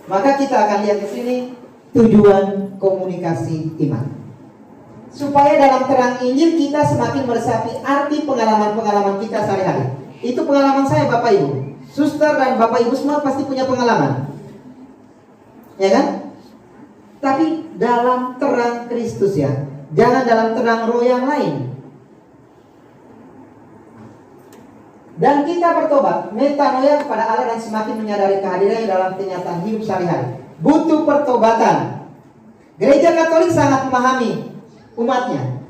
A: Maka kita akan lihat di sini tujuan komunikasi iman. Supaya dalam terang Injil kita semakin meresapi arti pengalaman-pengalaman kita sehari-hari. Itu pengalaman saya Bapak Ibu. Suster dan Bapak Ibu semua pasti punya pengalaman. Ya kan? Tapi dalam terang Kristus ya. Jangan dalam terang roh yang lain. Dan kita bertobat, metanoia kepada Allah dan semakin menyadari kehadirannya dalam kenyataan hidup sehari-hari. Butuh pertobatan. Gereja Katolik sangat memahami umatnya.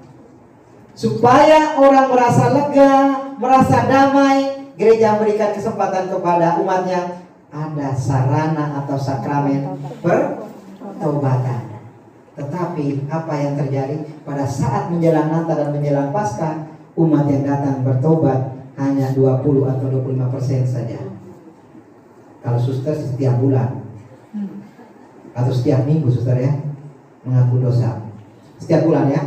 A: Supaya orang merasa lega, merasa damai, gereja memberikan kesempatan kepada umatnya ada sarana atau sakramen pertobatan. Tetapi apa yang terjadi pada saat menjelang Natal dan menjelang Paskah, umat yang datang bertobat hanya 20 atau 25% saja. Kalau suster setiap bulan atau setiap minggu suster ya, mengaku dosa. Setiap bulan ya.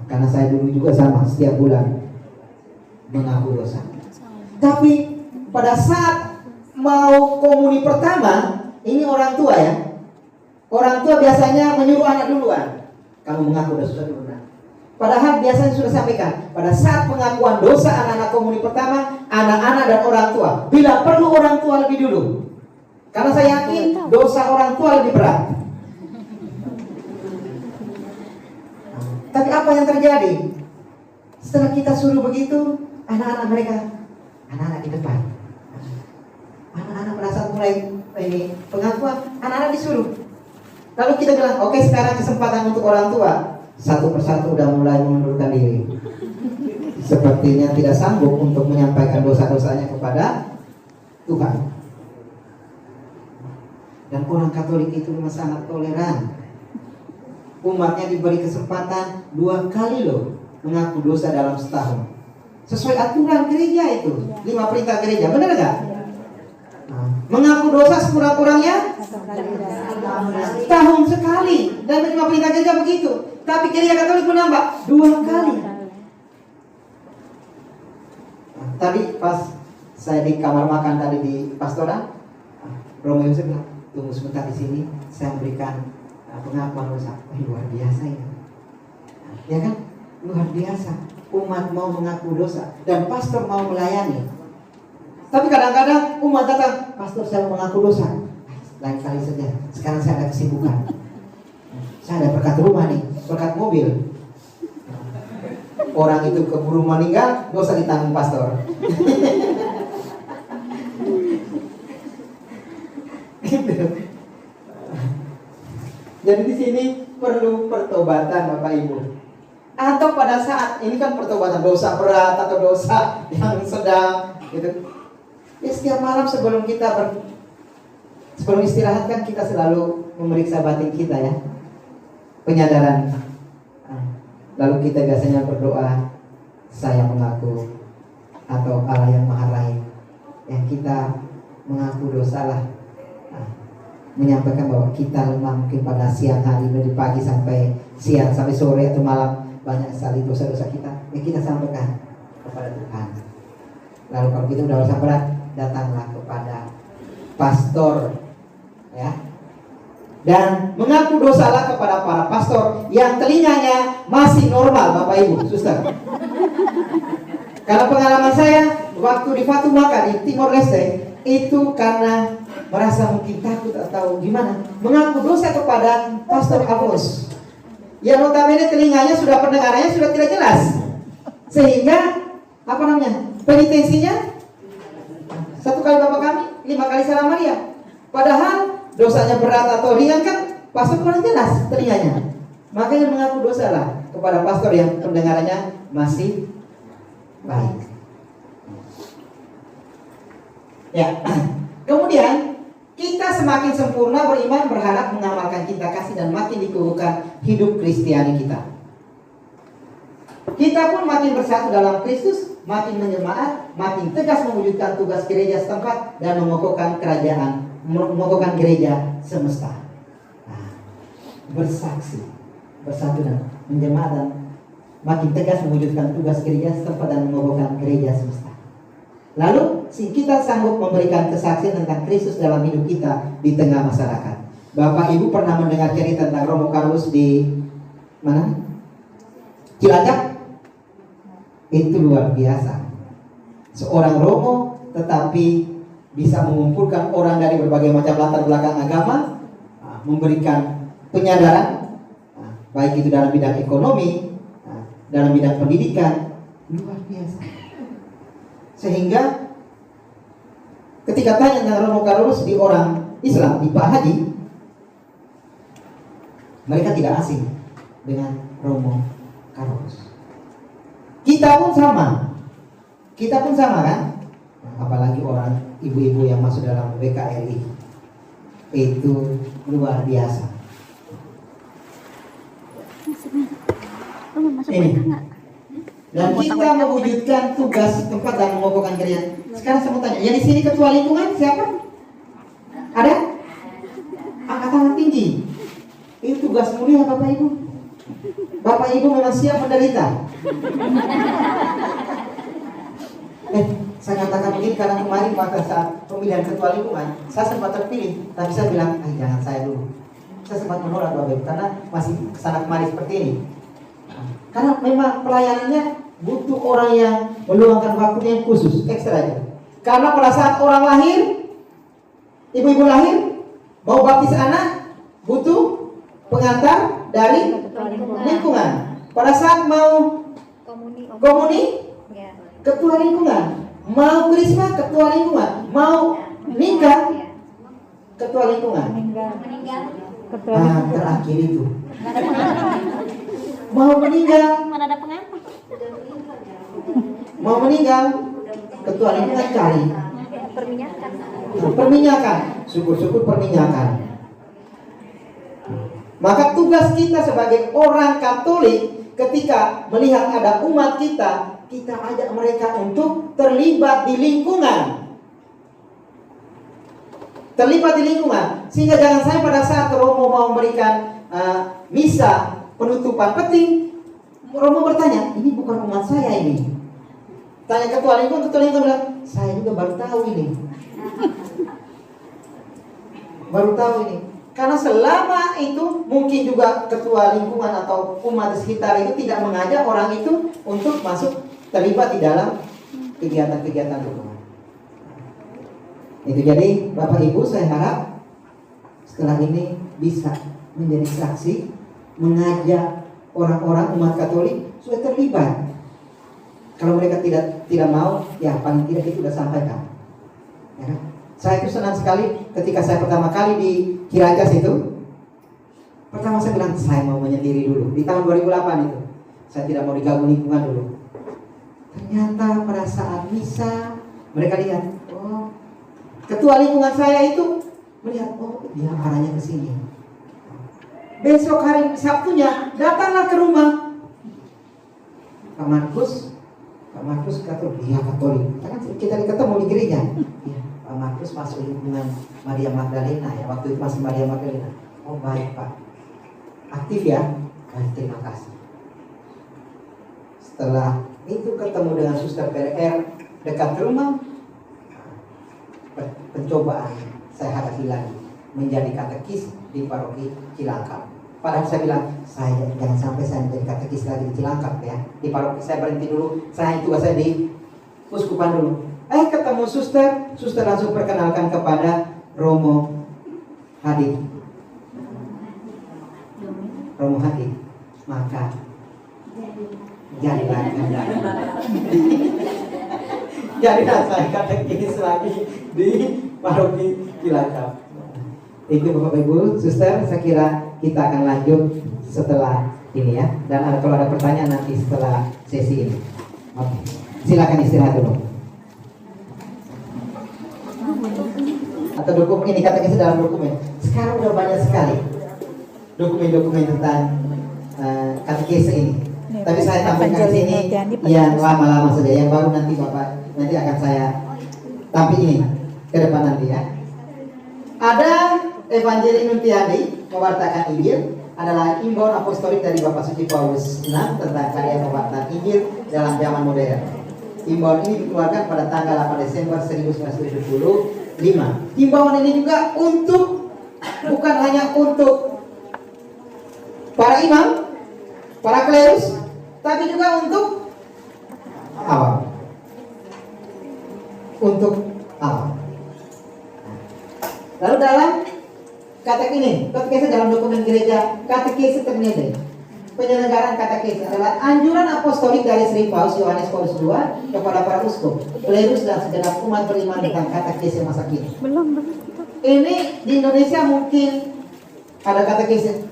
A: Karena saya dulu juga sama, setiap bulan mengaku dosa. Tapi pada saat mau komuni pertama, ini orang tua ya. Orang tua biasanya menyuruh anak duluan. Kamu mengaku dosa dulu. Padahal biasanya sudah sampaikan, pada saat pengakuan dosa anak-anak komuni pertama, anak-anak dan orang tua. Bila perlu orang tua lebih dulu. Karena saya yakin dosa orang tua lebih berat. Tapi apa yang terjadi? Setelah kita suruh begitu, anak-anak mereka, anak-anak di depan. Anak-anak merasa mulai ini pengakuan, anak-anak disuruh. Lalu kita bilang, oke, sekarang kesempatan untuk orang tua. Satu persatu udah mulai mengundurkan diri. Sepertinya tidak sanggup untuk menyampaikan dosa-dosanya kepada Tuhan. Dan orang Katolik itu memang sangat toleran. Umatnya diberi kesempatan 2 kali loh mengaku dosa dalam setahun. Sesuai aturan gereja itu, 5 perintah gereja, benar nggak? Mengaku dosa sekurang-kurangnya setahun sekali. Dan 5 perintah gereja begitu. Tapi gereja Katolik menambah 2 kali. Tadi pas saya di kamar makan tadi di pastoran, Romo Yusuf bilang, tunggu sebentar di sini, saya berikan pengakuan dosa. Luar biasa ini. Ya kan? Luar biasa. Umat mau mengaku dosa dan pastor mau melayani. Tapi kadang-kadang umat datang, pastor saya mau mengaku dosa. Lain kali saja. Sekarang saya ada kesibukan. Saya ada berkat rumah nih, berkat mobil. Orang itu keburu meninggal, dosa ditanggung pastor. Gitu. Jadi di sini perlu pertobatan Bapak Ibu. Atau pada saat ini kan pertobatan dosa berat atau dosa yang sedang gitu. Ya setiap malam sebelum sebelum istirahat kan kita selalu memeriksa batin kita ya. Penyadaran. Lalu kita biasanya berdoa, saya mengaku, atau Allah yang maha lain yang kita mengaku dosalah. Menyampaikan bahwa kita lemah mungkin pada siang hari dari pagi sampai siang sampai sore atau malam banyak sekali dosa-dosa kita. Ya kita sampaikan kepada Tuhan. Lalu kalau kita udah dosa berat, datanglah kepada pastor ya. Dan mengaku dosalah kepada para pastor yang telinganya masih normal Bapak Ibu, suster. Karena pengalaman saya waktu di Fatu Maka di Timor Leste itu karena merasa mungkin takut atau gimana, mengaku dosa kepada pastor Amos. Yang notabene telinganya sudah pendengarannya sudah tidak jelas. Sehingga penitensinya 1 kali Bapa Kami, 5 kali Salam Maria. Padahal dosanya berat atau ringan kan pastor kurang jelas telinganya. Makanya mengaku dosalah kepada pastor yang pendengarannya masih baik. Ya. Kemudian kita semakin sempurna beriman, berharap mengamalkan cinta kasih dan makin dikukuhkan hidup Kristiani kita. Kita pun makin bersatu dalam Kristus, makin menjemaat, makin tegas mewujudkan tugas gereja setempat dan mengokohkan gereja semesta. Nah, bersaksi, bersatu dan menjemaat dan makin tegas mewujudkan tugas gereja setempat dan mengokohkan gereja semesta. Lalu kita sanggup memberikan kesaksian tentang Kristus dalam hidup kita di tengah masyarakat. Bapak Ibu pernah mendengar cerita tentang Romo Carlos di mana? Cilacap. Itu luar biasa. Seorang Romo tetapi bisa mengumpulkan orang dari berbagai macam latar belakang agama, memberikan penyadaran, baik itu dalam bidang ekonomi, dalam bidang pendidikan, luar biasa. Sehingga ketika tanya tentang Romo Carlos di orang Islam, di Pak Haji, mereka tidak asing dengan Romo Carlos. Kita pun sama kan? Apalagi orang ibu-ibu yang masuk dalam BKRI, itu luar biasa. Ini. Dan kita mewujudkan tugas tempat dan mengokohkan gereja. Sekarang saya mau tanya, yang di sini ketua lingkungan siapa? Ada? Angkat tangan tinggi. Itu tugas mulia Bapak Ibu. Bapak Ibu memang siap menderita. Saya katakan begini karena kemarin pada saat pemilihan ketua lingkungan, saya sempat terpilih, tapi saya bilang, jangan saya dulu. Saya sempat menolak Bapak Ibu karena masih kesana kemari seperti ini. Karena memang pelayanannya butuh orang yang meluangkan waktunya yang khusus, ekstra aja. Karena pada saat orang lahir, ibu-ibu lahir, mau baptis anak, butuh pengantar dari lingkungan. Pada saat mau komuni, ketua lingkungan. Mau krisma, ketua lingkungan. Mau nikah, ketua lingkungan. Terakhir itu. Mau meninggal,
B: Mana ada pengantar?
A: mau meninggal, ketua lingkungan cari perminyakan, syukur-syukur perminyakan. Maka tugas kita sebagai orang Katolik ketika melihat ada umat kita ajak mereka untuk terlibat di lingkungan. Sehingga jangan sampai pada saat Romo mau memberikan misa penutupan peti, Romo bertanya, ini bukan umat saya ini. Tanya ketua lingkungan bilang, saya juga baru tahu ini. Karena selama itu mungkin juga ketua lingkungan atau umat di sekitar itu tidak mengajak orang itu untuk masuk terlibat di dalam kegiatan-kegiatan lingkungan. Itu jadi Bapak Ibu, saya harap setelah ini bisa menjadi saksi mengajak orang-orang umat Katolik supaya terlibat. Kalau mereka tidak mau, ya paling tidak kita sudah sampaikan. Ya kan? Saya itu senang sekali ketika saya pertama kali di Ciracas itu. Pertama saya bilang saya mau menyendiri dulu. Di tahun 2008 itu saya tidak mau digabung lingkungan dulu. Ternyata pada saat misa mereka lihat, oh ketua lingkungan saya itu melihat, oh dia arahnya ke sini. Besok hari Sabtunya datanglah ke rumah Pak Markus Katolik, dia Katolik. Kita ketemu di gereja. Ya, Pak Markus masuk lingkungan Maria Magdalena ya, waktu itu masih Maria Magdalena. Oh baik Pak, aktif ya. Baik, terima kasih. Setelah itu ketemu dengan Suster PRR dekat rumah, pencobaan saya hadapi lagi menjadi katekis di paroki Cilangkap. Padahal saya bilang, saya jangan sampai saya menjadi katekis lagi di Cilangkap ya. Di paroki saya berhenti dulu, saya tugas saya di Uskupan dulu. Ketemu suster langsung perkenalkan kepada Romo Hadi. Maka jadilah saya katekis lagi di paroki Cilangkap. Itu Bapak Ibu, Suster, saya kira kita akan lanjut setelah ini ya. Dan kalau ada pertanyaan nanti setelah sesi ini. Oke, silakan istirahat dulu. Atau dokumen ini katekis dalam dokumen. Sekarang udah banyak sekali dokumen-dokumen tentang katekis ini. Tapi saya tampilkan di sini yang lama-lama saja. Yang baru nanti Bapak akan saya tampil ini ke depan nanti ya. Ada Evangelii Nuntiandi mewartakan Injil, adalah imbauan apostolik dari Bapak Suci Paulus VI tentang karya mewartakan Injil dalam zaman modern. Imbauan ini dikeluarkan pada tanggal 8 Desember 1975. Imbauan ini juga bukan hanya untuk para imam, para klerus, tapi juga untuk awam. Lalu dalam katekese dalam dokumen gereja katekese ternyata penyelenggaraan katekese adalah anjuran apostolik dari Sri Paus Yohanes Paulus II kepada para uskup, klerus dan segenap umat beriman tentang katekese masa kini. Ini di Indonesia mungkin ada katekese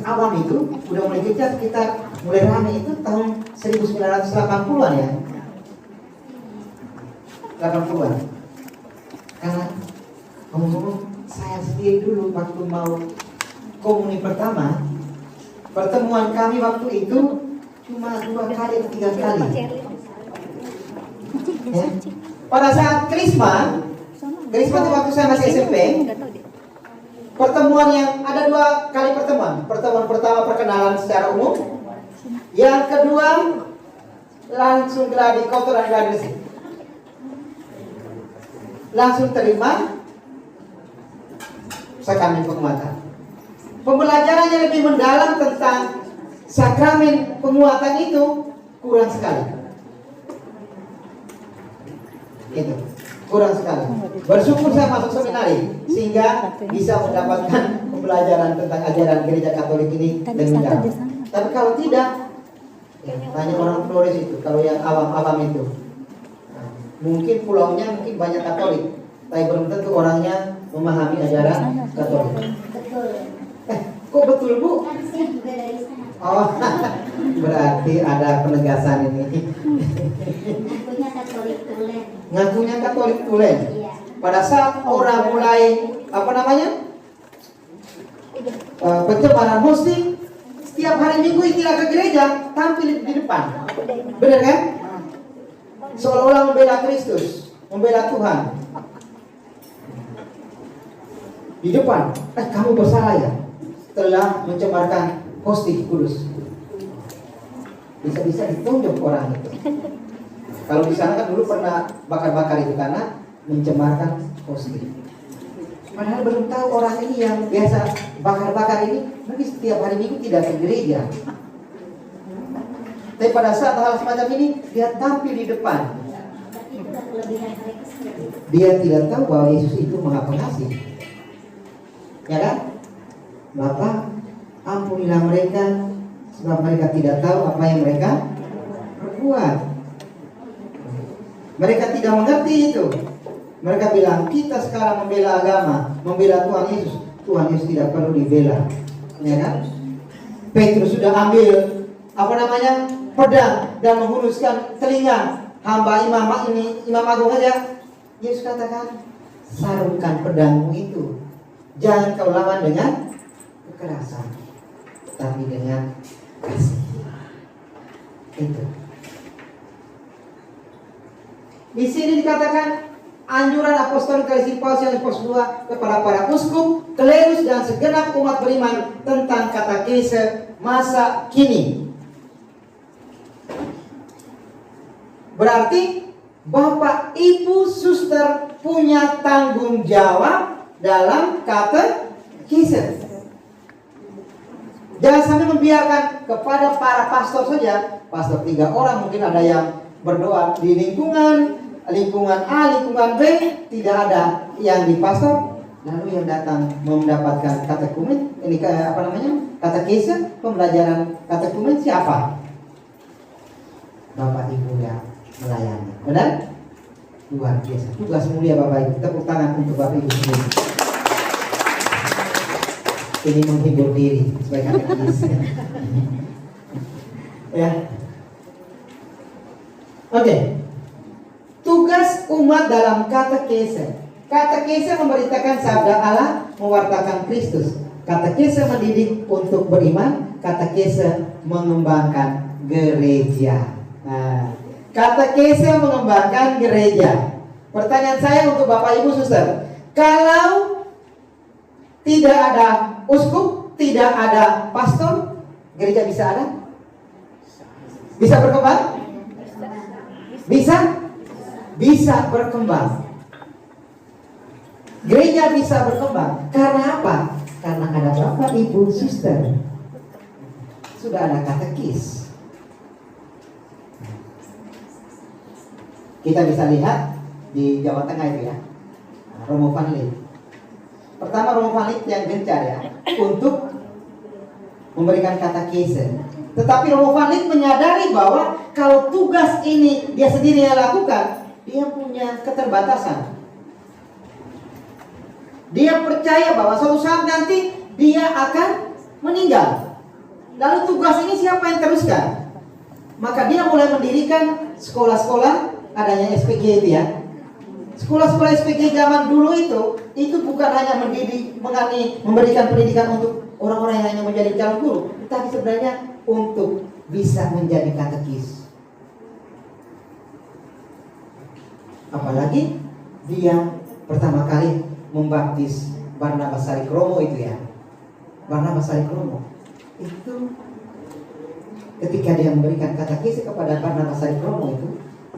A: awam itu udah mulai kecil, sekitar mulai ramai itu tahun 1980-an ya. 80-an. Karena ngomong-ngomong, saya sendiri dulu waktu mau komuni pertama, pertemuan kami waktu itu cuma 2 kali atau 3 kali. Ya. Pada saat Krisma itu waktu saya masih SMP, pertemuan yang ada 2 kali pertemuan. Pertemuan pertama perkenalan secara umum, yang kedua langsung gladi kotor dan gladi bersih. Langsung terima sakramen penguatan. Pembelajaran yang lebih mendalam tentang sakramen penguatan itu kurang sekali. Itu kurang sekali. Bersyukur saya masuk seminari sehingga bisa mendapatkan pembelajaran tentang ajaran gereja Katolik ini lebih mendalam. Tapi kalau tidak, ya, tanya orang Flores itu, kalau yang awam-awam itu, mungkin pulaunya mungkin banyak Katolik, tapi belum tentu orangnya memahami ajaran Katolik.
B: Betul.
A: Kok betul Bu?
B: Kan saya juga dari sana.
A: Oh, berarti ada penegasan ini.
B: Ngakunya Katolik tulen.
A: Ngakunya Katolik tulen.
B: Iya.
A: Pada saat orang mulai pencemaran hosting, setiap hari Minggu istilah ke gereja tampil di depan. Benar kan? Seolah-olah membela Kristus, membela Tuhan. Di depan, kamu bersalah ya, telah mencemarkan hosting kudus. Bisa-bisa ditunjuk orang itu. Kalau di sana kan dulu pernah bakar-bakar itu karena mencemarkan hosting. Padahal belum tahu orang ini yang biasa bakar-bakar ini mungkin setiap hari Minggu tidak ke gereja. Tapi pada saat hal semacam ini dia tampil di depan.
B: Itulah kelebihan mereka sendiri.
A: Dia tidak tahu bahwa Yesus itu Maha Pengasih. Ya kan? Bapak, ampunilah mereka sebab mereka tidak tahu apa yang mereka perbuat. Mereka tidak mengerti itu. Mereka bilang, kita sekarang membela agama, membela Tuhan Yesus. Tuhan Yesus tidak perlu dibela. Ya kan? Petrus sudah ambil pedang dan menghunuskan telinga hamba imam agung aja. Yesus katakan, sarungkan pedangmu itu. Jangan kau lawan dengan kekerasan, tapi dengan kasih. Itu. Di sini dikatakan anjuran apostolik dari Paulus yang kedua kepada para uskup, klerus dan segenap umat beriman tentang katekese masa kini. Berarti Bapak, Ibu, Suster punya tanggung jawab dalam katekese. Jangan sampai membiarkan kepada para pastor saja. Pastor 3 orang, mungkin ada yang berdoa di lingkungan A, lingkungan B, tidak ada yang di pastor. Lalu yang datang mendapatkan katekumen, katekese, pembelajaran katekumen siapa? Bapak Ibu yang melayani. Benar? Luar biasa. Tugas mulia Bapak Ibu. Tepuk tangan untuk Bapak Ibu sendiri. Ini menghibur diri sebagai katekis. Ya. Oke. Tugas umat dalam katekese. Katekese memberitakan sabda Allah, mewartakan Kristus. Katekese mendidik untuk beriman. Katekese mengembangkan gereja. Nah, katekese mengembangkan gereja. Pertanyaan saya untuk Bapak Ibu Suster, kalau tidak ada uskup, tidak ada pastor, gereja bisa ada? Bisa berkembang? Bisa berkembang. Gereja bisa berkembang. Karena apa? Karena ada Bapak Ibu Suster. Sudah ada katekis. Kita bisa lihat di Jawa Tengah itu ya, Romo Van Lith. Pertama Romo Van Lith yang gencar ya untuk memberikan katekese. Tetapi Romo Van Lith menyadari bahwa kalau tugas ini dia sendiri yang lakukan, dia punya keterbatasan. Dia percaya bahwa suatu saat nanti dia akan meninggal. Lalu tugas ini siapa yang teruskan? Maka dia mulai mendirikan sekolah-sekolah, adanya SPG itu ya. Sekolah-sekolah SPG zaman dulu itu bukan hanya memberikan pendidikan untuk orang-orang yang hanya menjadi calon guru, tetapi sebenarnya untuk bisa menjadi katekis. Apalagi dia pertama kali membaptis Barnabas Sarikromo itu ya. Barnabas Sarikromo itu ketika dia memberikan katekis kepada Barnabas Sarikromo itu,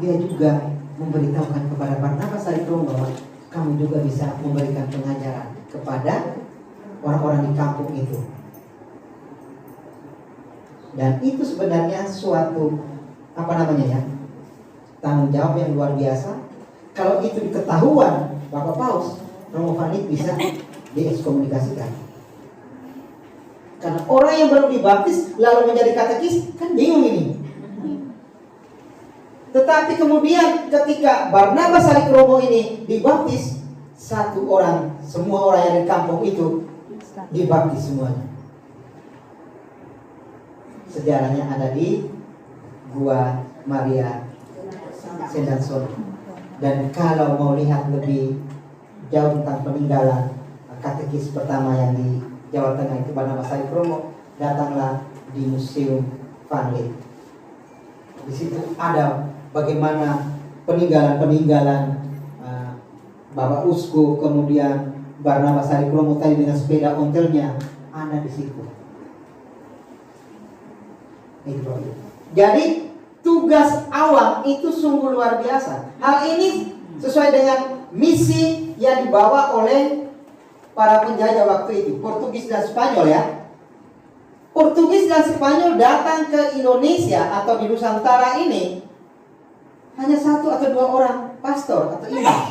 A: dia juga memberitahukan kepada Barnabas Sarikromo bahwa kamu juga bisa memberikan pengajaran kepada orang-orang di kampung itu. Dan itu sebenarnya suatu tanggung jawab yang luar biasa. Kalau itu ketahuan Bapak Paus, Romo Van Lith bisa diekskomunikasikan. Karena orang yang baru dibaptis lalu menjadi katekis kan bingung ini. Tetapi kemudian ketika Barnabas Sarikromo ini dibaptis, semua orang yang di kampung itu dibaptis semuanya. Sejarahnya ada di Gua Maria Sendanson. Dan kalau mau lihat lebih jauh tentang peninggalan katekis pertama yang di Jawa Tengah itu Barnabas Sarikromo, datanglah di Museum Van Lith. Di situ ada bagaimana peninggalan Bapak Uskup, kemudian Barnabas Sarikromo tadi dengan sepeda ontelnya ada di situ. Jadi tugas awam itu sungguh luar biasa. Hal ini sesuai dengan misi yang dibawa oleh para penjajah waktu itu, Portugis dan Spanyol ya. Portugis dan Spanyol datang ke Indonesia atau di Nusantara ini hanya 1 atau 2 orang pastor atau imam.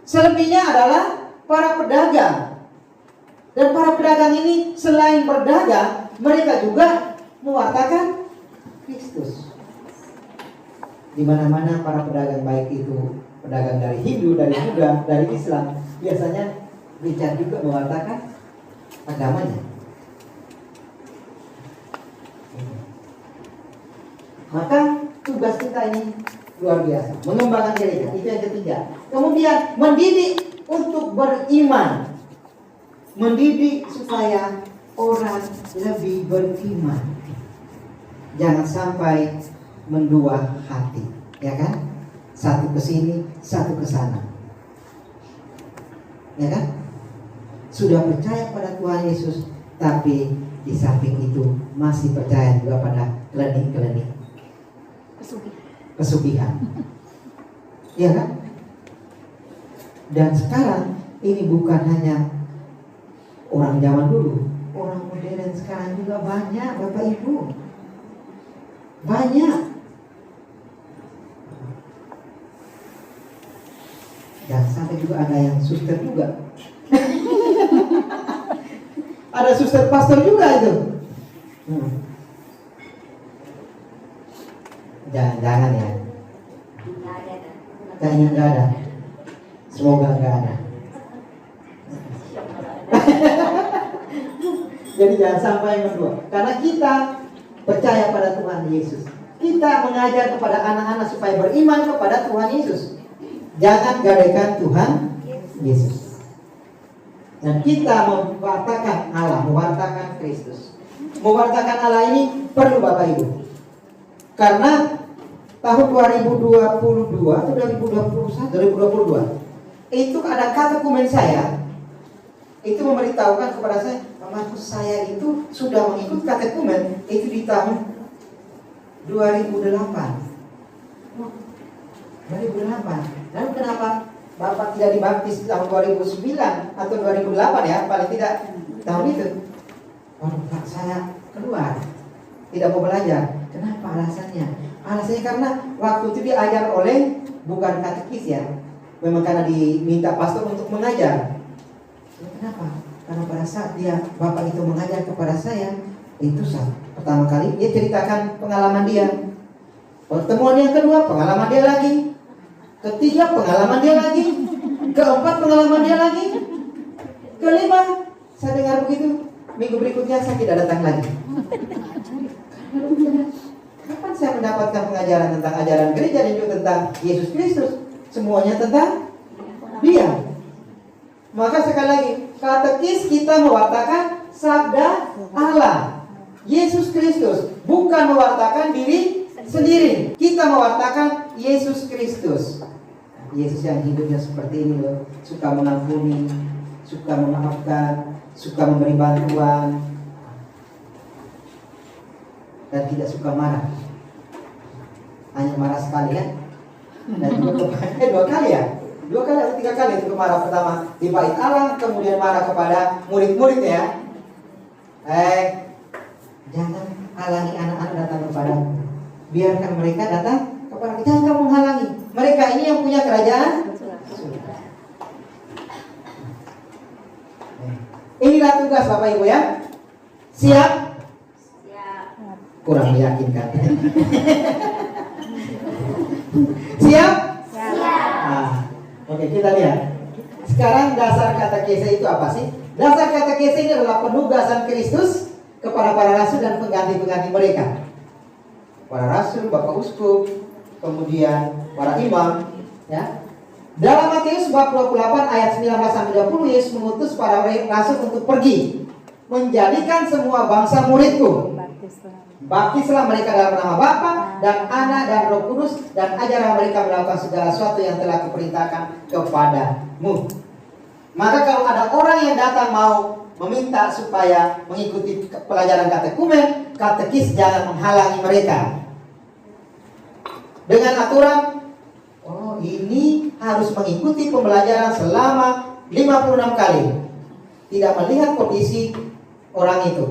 A: Selebihnya adalah para pedagang. Dan para pedagang ini selain berdagang, mereka juga mewartakan Kristus. Di mana-mana para pedagang, baik itu pedagang dari Hindu, dari Buddha, dari Islam, biasanya Richard juga mewartakan agamanya. Maka tugas kita ini luar biasa, mengembangkan gereja. Itu yang ketiga. Kemudian mendidik untuk beriman, mendidik supaya orang lebih beriman. Jangan sampai mendua hati, ya kan? Satu ke sini, satu ke sana, ya kan? Sudah percaya pada Tuhan Yesus, tapi di samping itu masih percaya juga pada klinik-klinik pesugihan, ya kan? Dan sekarang ini bukan hanya orang zaman dulu, orang modern sekarang juga banyak, Bapak Ibu, banyak. Dan sampai juga ada yang suster juga. Ada suster pastor juga itu. Jangan ya. Kayaknya nggak ada. Semoga nggak ada. Jadi jangan sampai berdua. Karena kita percaya pada Tuhan Yesus. Kita mengajar kepada anak-anak supaya beriman kepada Tuhan Yesus. Jangan gadaikan Tuhan Yesus. Dan kita mewartakan Allah, mewartakan Kristus. Mewartakan Allah ini perlu Bapak Ibu. Karena tahun 2022 atau 2022 itu ada katekumen saya itu memberitahukan kepada saya, Pak Markus, saya itu sudah mengikut katekumen itu di tahun 2008. Lalu kenapa Bapak tidak dibaptis di tahun 2009 atau 2008 ya, paling tidak tahun itu? Waduh Pak, saya keluar, tidak mau belajar. Kenapa alasannya? Alasannya karena waktu itu diajar oleh bukan katekis ya, memang karena diminta pastor untuk mengajar. Kenapa? Karena pada saat Bapak itu mengajar kepada saya, itu pertama kali dia ceritakan pengalaman dia. Pertemuan yang kedua, pengalaman dia lagi. Ketiga, pengalaman dia lagi. Keempat, pengalaman dia lagi. Kelima, saya dengar begitu. Minggu berikutnya saya tidak datang lagi. Kapan saya mendapatkan pengajaran tentang ajaran gereja dan juga tentang Yesus Kristus? Semuanya tentang Dia. Maka sekali lagi, katekis kita mewartakan sabda Allah, Yesus Kristus, bukan mewartakan diri sendiri. Kita mewartakan Yesus Kristus. Yesus yang hidupnya seperti ini loh, suka mengampuni, suka memaafkan, suka memberi bantuan, dan tidak suka marah. Hanya marah sekali kan? Dan juga dua kali ya? 2 kali atau 3 kali itu marah. Pertama di bait Allah, kemudian marah kepada murid-muridnya ya. Jangan halangi anak-anak datang kepadamu. Biarkan mereka datang kepada kita. Jangan kamu menghalangi. Mereka ini yang punya kerajaan. Inilah tugas Bapak Ibu ya. Siap? Kurang meyakinkan. Siap? Nah, oke, kita lihat. Sekarang dasar katekese itu apa sih? Dasar katekese ini adalah penugasan Kristus kepada para rasul dan pengganti-pengganti mereka. Para rasul, Bapak Uskup, kemudian para imam, ya. Dalam Matius bab 28 ayat 19 sampai 20, Yesus mengutus para rasul untuk pergi menjadikan semua bangsa muridku. Baptislah mereka dalam nama Bapa dan Anak dan Roh Kudus, dan ajarlah mereka melakukan segala sesuatu yang telah kuperintahkan kepadamu. Maka kalau ada orang yang datang mau meminta supaya mengikuti pelajaran katekumen, katekis jangan menghalangi mereka dengan aturan, oh ini harus mengikuti pembelajaran selama 56 kali. tidak melihat kondisi orang itu.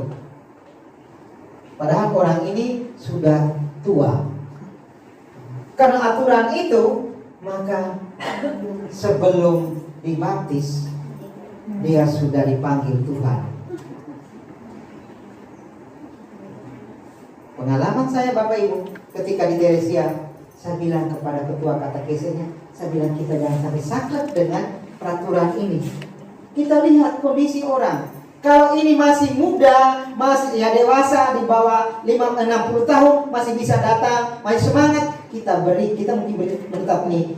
A: Padahal orang ini sudah tua. Karena aturan itu, maka sebelum dibaptis dia sudah dipanggil Tuhan. Pengalaman saya Bapak Ibu, ketika di Teresia, saya bilang kepada ketua katekesenya, saya bilang kita jangan sampai saklek dengan peraturan ini. Kita lihat kondisi orang. Kalau ini masih muda, masih ya dewasa di bawah 60 tahun, masih bisa datang, masih semangat, kita mungkin tetap nih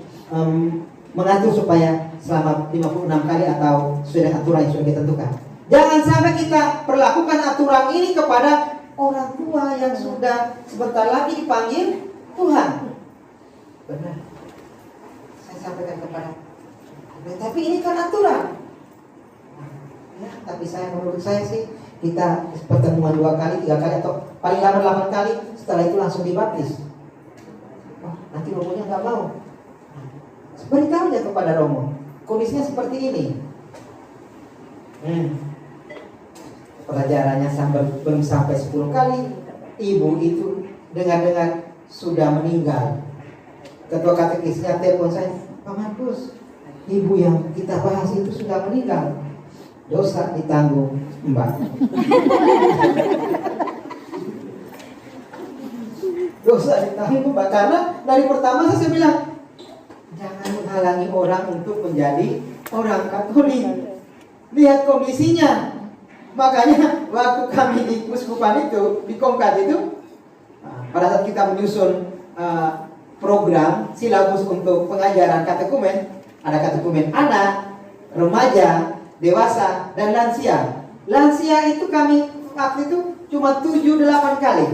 A: mengatur supaya selama 56 kali atau sesuai dengan aturan yang sudah kita tentukan. Jangan sampai kita perlakukan aturan ini kepada orang tua yang sudah sebentar lagi dipanggil Tuhan. Benar. Saya sampaikan kepada, tapi ini kan aturan. Ya, tapi menurut saya sih kita pertemuan 2 kali, 3 kali atau paling lama 8 kali, setelah itu langsung dibaptis. Oh, nanti Romonya nggak mau. Beritahu aja kepada Romo, kondisinya seperti ini. Pelajarannya belum sampai 10 kali, ibu itu dengar-dengar sudah meninggal. Ketua katekisnya telepon saya, Pak Markus, ibu yang kita bahas itu sudah meninggal. Dosa ditanggung Mbak. Dosa ditanggung Mbak. Karena dari pertama saya bilang, jangan menghalangi orang untuk menjadi orang Katolik. Lihat kondisinya. Makanya waktu kami di Uskupan itu, di Komkat itu, pada saat kita menyusun program silabus untuk pengajaran katekumen, ada katekumen anak, remaja, dewasa, dan lansia. Lansia itu kami waktu itu cuma 7-8 kali.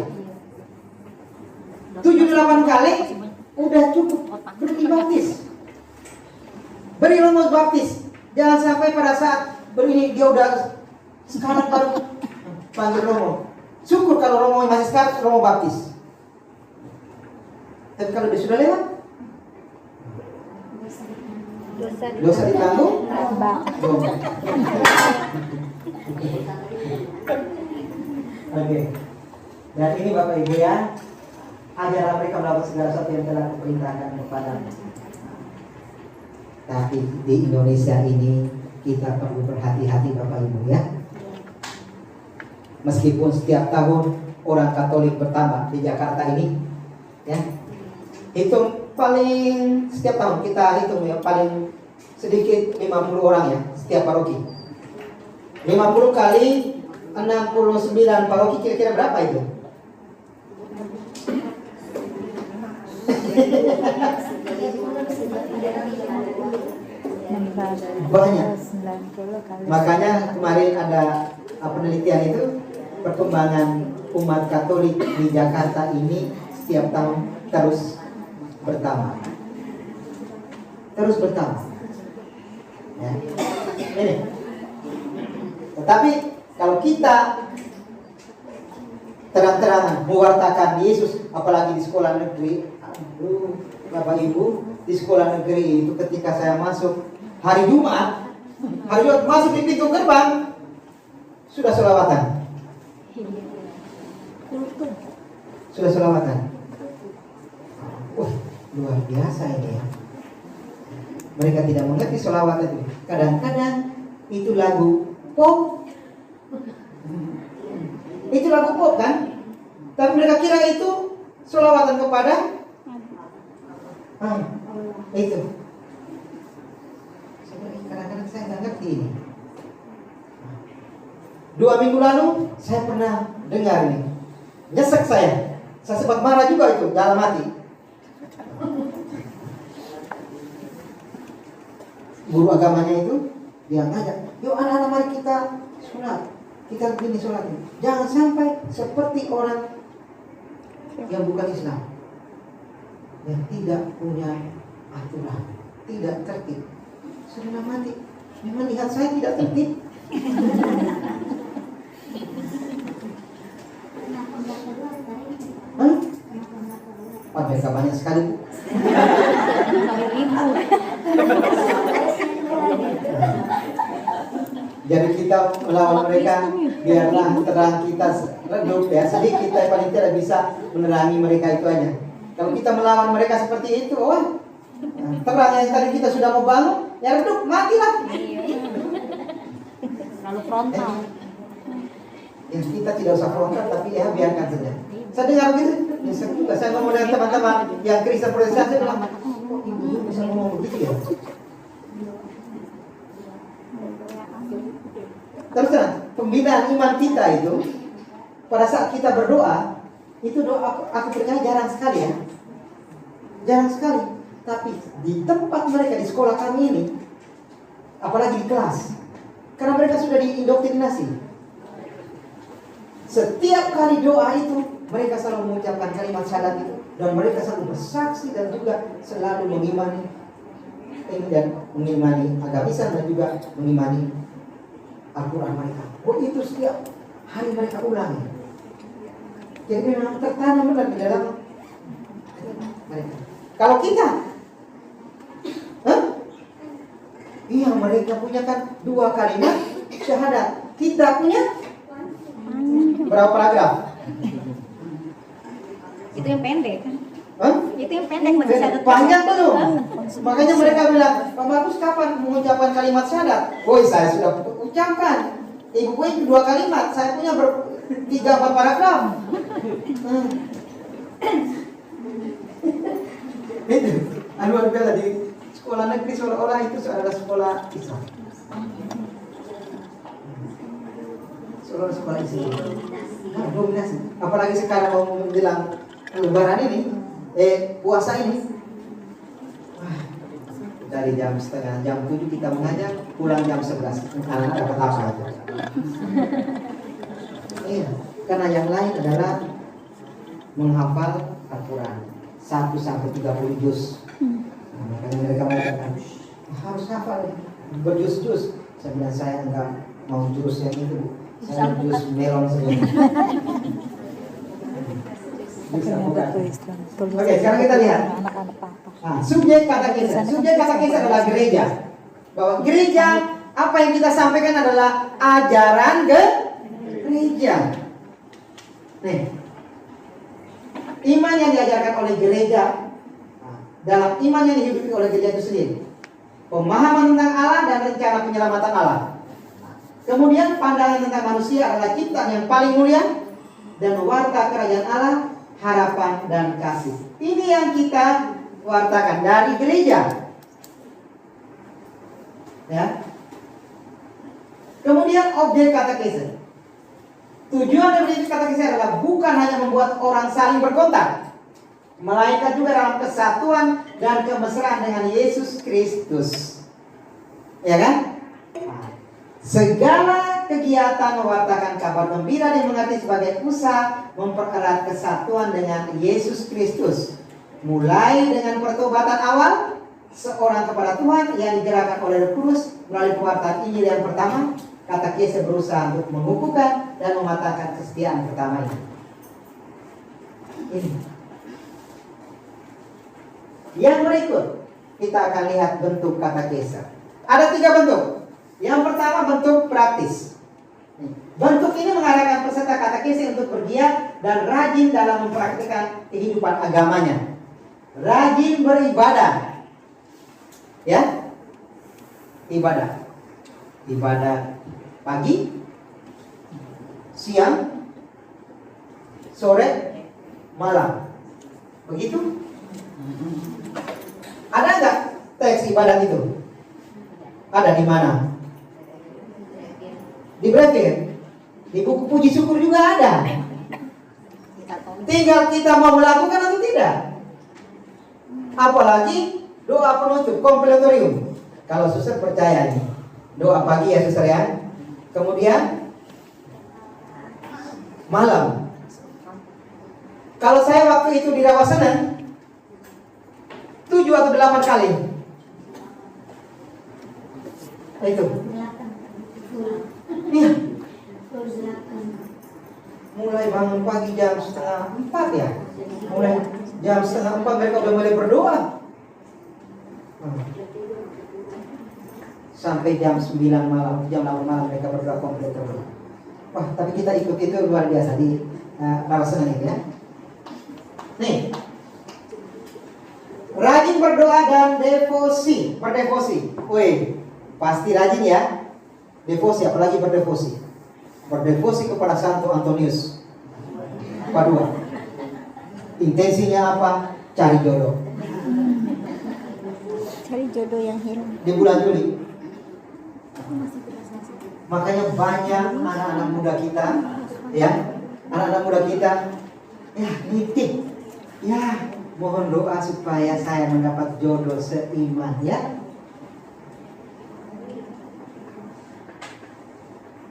A: 7-8 kali udah cukup baptis. Beri Romo baptis. Jangan sampai pada saat berini dia udah sekarang baru panggil Romo. Syukur kalau Romo masih sekarang Romo baptis. Tapi kalau dia sudah lewat, dosa ditanggung
C: Mbak.
A: Oke. Dan ini Bapak Ibu ya, ajarlah mereka melakukan segala sesuatu yang telah kuperintahkan kepada. Tapi di Indonesia ini kita perlu berhati-hati Bapak Ibu ya. Meskipun setiap tahun orang Katolik bertambah di Jakarta ini, ya, hitung paling setiap tahun kita hitung ya paling sedikit 50 orang ya setiap paroki. 50 kali 69 paroki kira-kira berapa itu? Banyak. Makanya kemarin ada penelitian itu, perkembangan umat Katolik di Jakarta ini setiap tahun terus bertambah. Terus bertambah. Ya. Ini. Tetapi kalau kita terang-terangan mewartakan Yesus, apalagi di sekolah negeri, Bapak Ibu, di sekolah negeri itu ketika saya masuk hari Jumat masuk di pintu gerbang sudah selawatan. Sudah selawatan. Luar biasa ini ya. Mereka tidak mengerti selawat itu. Kadang-kadang itu lagu pop. Itu lagu pop kan? Tapi mereka kira itu selawatan kepada itu. Kadang-kadang saya nggak ngerti ini. 2 minggu lalu saya pernah dengar ini. Nyesek saya. Saya sempat marah juga itu dalam hati. Guru agamanya itu dia ngajak, yuk anak-anak mari kita sholat, kita begini sholat. Jangan sampai seperti orang yang bukan Islam, yang tidak punya aturan, tidak tertib. Sudah mati, memang lihat saya tidak tertib. Mereka banyak sekali. Jadi kita melawan mereka, biarlah terang kita redup ya, sedikit tapi paling tidak bisa menerangi mereka itu aja. Kalau kita melawan mereka seperti itu, terang yang tadi kita sudah mau bangun, ya redup, matilah.
C: Lalu frontal.
A: Ya, kita tidak usah frontal, tapi ya biarkan saja. Saya dengar begitu, ya, saya ngomong dengan teman-teman yang Kristen Protestan, saya bilang, kok ibu bisa ngomong begitu ya? Terus terang, pembinaan iman kita itu, pada saat kita berdoa, itu doa aku percaya jarang sekali ya. Jarang sekali. Tapi di tempat mereka, di sekolah kami ini, apalagi di kelas, karena mereka sudah diindoktrinasi. Setiap kali doa itu, mereka selalu mengucapkan kalimat syahadat itu, dan mereka selalu bersaksi dan juga selalu mengimani agamisan dan juga mengimani Al-Quran mereka. Itu setiap hari mereka ulangi. Jadi memang tertanam di dalam mereka. Kalau kita, iya mereka punya kan 2 kalimat syahadat. Kita punya berapa paragraf?
C: Itu yang pendek kan? Itu yang pendek masih
A: Dan
C: syahadat.
A: panjang belum? Makanya mereka bilang, Pak Markus kapan mengucapkan kalimat syahadat? Saya sudah ucapkan. Ibu gue itu 2 kalimat, saya punya 3-4 paragraf. Itu, Anwar bilang di sekolah negeri seolah-olah itu adalah sekolah Islam. Sekolah Islam. Dominasi. Apalagi sekarang mau bilang Lebaran ini, puasa ini. Dari jam 7 kita mengajar, pulang jam 11. Anak-anak dapat apa aja? Iya, karena yang lain adalah menghafal Al-Quran 1 sampai 30 juz. Makanya mereka mengatakan harus hafal, berjus-jus. Saya bilang saya enggak mau jurus yang itu, saya jus melon saja. Oke, sekarang kita lihat. Subjek katekese. Subjek katekese adalah gereja. Bahwa gereja, apa yang kita sampaikan adalah ajaran gereja. Nih, iman yang diajarkan oleh gereja, dalam iman yang dihidupi oleh gereja itu sendiri, pemahaman tentang Allah dan rencana penyelamatan Allah. Kemudian pandangan tentang manusia adalah ciptaan yang paling mulia dan warta kerajaan Allah, harapan dan kasih. Ini yang kita wartakan dari gereja. Ya. Kemudian objek katekese. Tujuan dari katekese adalah bukan hanya membuat orang saling berkontak, melainkan juga dalam kesatuan dan kemesraan dengan Yesus Kristus. Ya kan? Segala kegiatan mewartakan kabar gembira yang mengerti sebagai usaha mempererat kesatuan dengan Yesus Kristus. Mulai dengan pertobatan awal seorang kepada Tuhan yang digerakkan oleh Roh Kudus melalui pewartaan Injil yang pertama, katekese berusaha untuk mengukuhkan dan mematahkan kesetiaan pertama ini. Yang berikut kita akan lihat bentuk katekese. Ada 3 bentuk. Yang pertama bentuk praktis. Bentuk ini mengarahkan peserta katekese untuk bergiat dan rajin dalam mempraktikkan kehidupan agamanya. Rajin beribadah. Ya. Ibadah pagi, siang, sore, malam. Begitu? Ada enggak teks ibadah itu? Ada di mana? Di Brevir. Di buku puji syukur juga ada. Tinggal kita mau melakukan atau tidak. Apalagi doa penutup kompletorium. Kalau suster percaya nih, doa pagi ya suster ya. Kemudian malam. Kalau saya waktu itu di Rawasena 7 atau 8 kali. Itu. Iya. Mulai bangun pagi jam 3:30 ya. Mulai jam 3:30 mereka udah mulai berdoa. sampai jam 9 malam, jam 8 malam mereka berdoa komplit terus. Wah, tapi kita ikut itu luar biasa di Rawaseneng ini ya. Nih, rajin berdoa dan devosi, berdevosi. Wih, pasti rajin ya. Devosi, apalagi berdevosi. Berdevosi kepada Santo Antonius Padua. Intensinya apa? Cari jodoh.
C: Cari jodoh yang hilang.
A: Di bulan Juli. Makanya banyak anak-anak muda kita, ya, anak-anak muda kita, ya, nitip, ya, mohon doa supaya saya mendapat jodoh seiman, ya.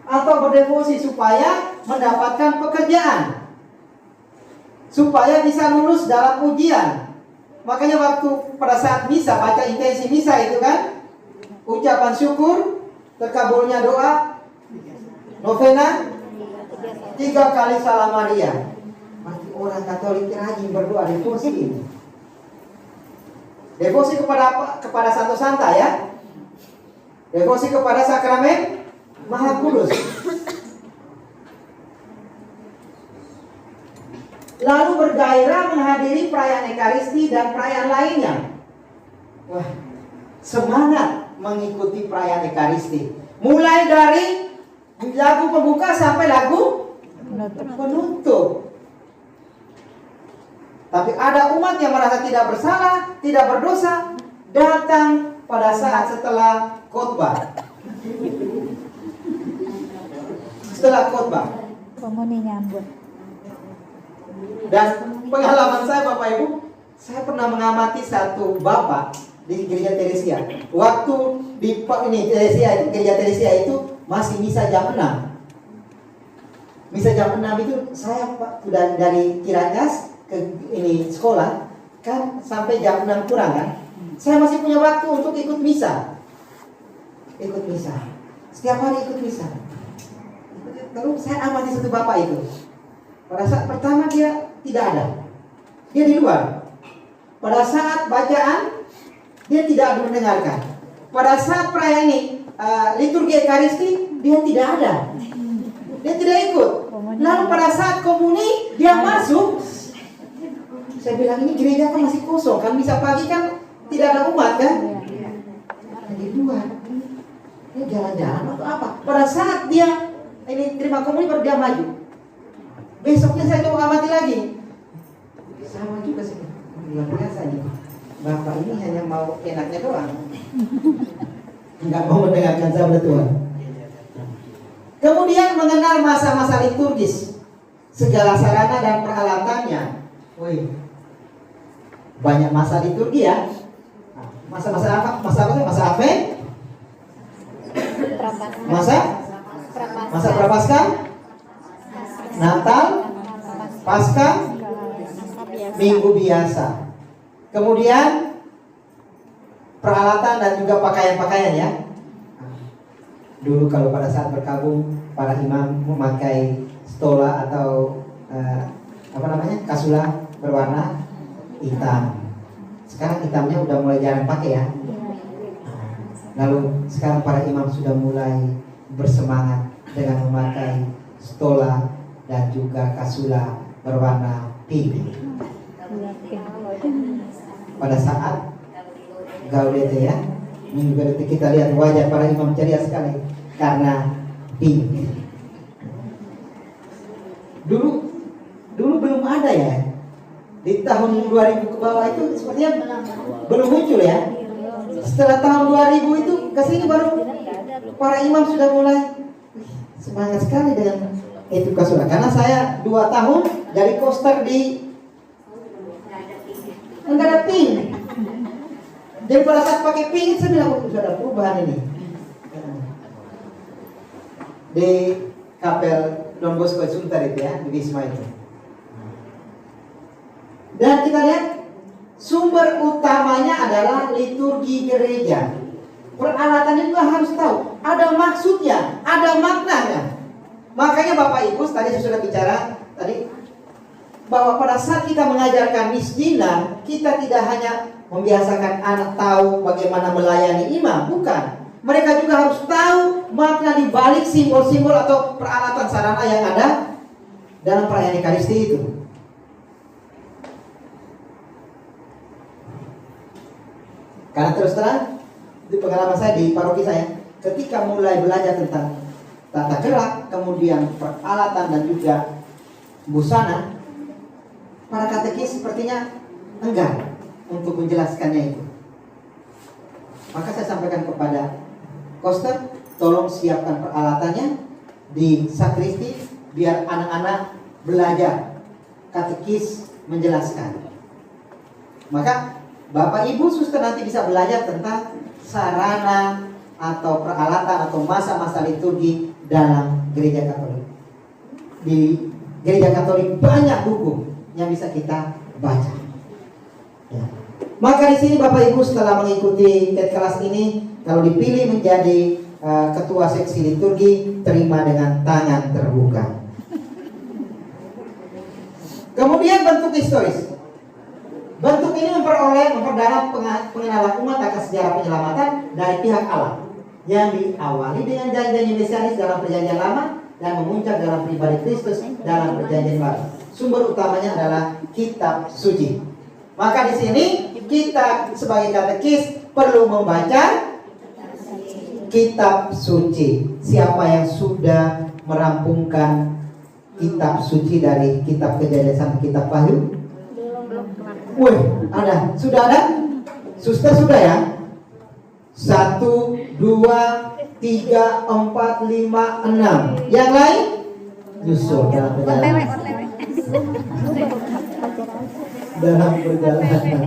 A: Atau berdevosi supaya mendapatkan pekerjaan, supaya bisa lulus dalam ujian. Makanya waktu pada saat misa, baca intensi misa itu kan, ucapan syukur, terkabulnya doa, novena, 3 kali salam Maria. Berarti orang Katolik rajin berdoa, devosi ini. Devosi kepada Santo Santa ya. Devosi kepada sakramen Maha Kudus. Lalu bergairah menghadiri perayaan Ekaristi dan perayaan lainnya. Wah, semangat mengikuti perayaan Ekaristi. Mulai dari lagu pembuka sampai lagu penutup. Tapi ada umat yang merasa tidak bersalah, tidak berdosa, datang pada saat setelah khotbah. Setelah khotbah.
C: Komuni nyambut.
A: Dan pengalaman saya Bapak Ibu, saya pernah mengamati satu bapak di gereja Teresia. Waktu di Teresia itu, gereja Teresia itu masih misa jam 6. Misa jam 6 itu saya Pak sudah dari Ciracas ke ini sekolah kan sampai jam 6 kurang kan. Saya masih punya waktu untuk ikut misa. Ikut misa. Setiap hari ikut misa. Terus saya amati satu bapak itu. Pada saat pertama dia tidak ada. Dia di luar. Pada saat bacaan dia tidak mendengarkan. Pada saat perayaan ini liturgi Ekaristi dia tidak ada. Dia tidak ikut. Lalu pada saat komuni dia masuk. Saya bilang ini gereja kan masih kosong kan, bisa pagi kan tidak ada umat kan? Di luar. Dia jalan-jalan atau apa? Pada saat dia ini terima komuni baru dia maju. Besoknya saya coba amati lagi. Sama juga sih. Luar biasa nih. Bapak ini hanya mau enaknya doang. Enggak mau mendengarkan sabda Tuhan. Kemudian mengenal masa-masa liturgis, segala sarana dan peralatannya. Wih, banyak masa liturgi ya. Masa-masa apa? Masa apa? Masa Advent? Masa Prapaskah? Natal? Paskah? Minggu biasa. Kemudian peralatan dan juga pakaian-pakaian ya. Dulu kalau pada saat berkabung para imam memakai stola atau kasula berwarna hitam. Sekarang hitamnya udah mulai jarang pakai ya. Lalu sekarang para imam sudah mulai bersemangat dengan memakai stola dan juga kasula berwarna pink. Pada saat Gaudete ya, minggu Gaudete kita lihat wajah para imam ceria sekali karena pink. Dulu belum ada ya. Di tahun 2000 ke bawah itu sepertinya belum muncul ya. Setelah tahun 2000 itu kesini baru para imam sudah mulai semangat sekali dengan itu kasura. Karena saya 2 tahun dari koster di enggak ada pink. Jadi pada saat pakai pink saya bilang sudah ada perubahan ini. Di kapel Don Bosco Sunter itu ya, di Wisma itu. Dan kita lihat sumber utamanya adalah liturgi gereja. Peralatannya juga harus tahu, ada maksudnya, ada maknanya. Makanya Bapak Ibu tadi saya sudah bicara tadi bahwa pada saat kita mengajarkan misdina, kita tidak hanya membiasakan anak tahu bagaimana melayani imam, bukan. mereka juga harus tahu makna di balik simbol-simbol atau peralatan sarana yang ada dalam perayaan Ekaristi itu. Karena terus terang, di pengalaman saya di paroki saya, ketika mulai belajar tentang tata gerak, kemudian peralatan dan juga busana, para katekis sepertinya enggan untuk menjelaskannya itu. Maka saya sampaikan kepada Koster, tolong siapkan peralatannya di sakristi biar anak-anak belajar katekis menjelaskan. Maka Bapak Ibu suster nanti bisa belajar tentang sarana atau peralatan atau masa-masa liturgi dalam gereja Katolik. Di gereja Katolik banyak buku yang bisa kita baca. Ya. Maka di sini Bapak Ibu setelah mengikuti kelas ini, kalau dipilih menjadi ketua seksi liturgi, terima dengan tangan terbuka. Kemudian bentuk historis. Bentuk ini memperdalam pengenalan umat akan sejarah penyelamatan dari pihak Allah yang diawali dengan janji-janji mesianis dalam perjanjian lama dan memuncak dalam pribadi Kristus dalam perjanjian baru. Sumber utamanya adalah kitab suci. Maka di sini kita sebagai katekis perlu membaca kitab suci. Siapa yang sudah merampungkan kitab suci dari kitab Kejadian sampai kitab Wahyu? Wih, ada, sudah ada? Suster sudah ya? 1, 2, 3, 4, 5, 6. Yang lain? Nyusul dalam perjalanan. Dalam perjalanan.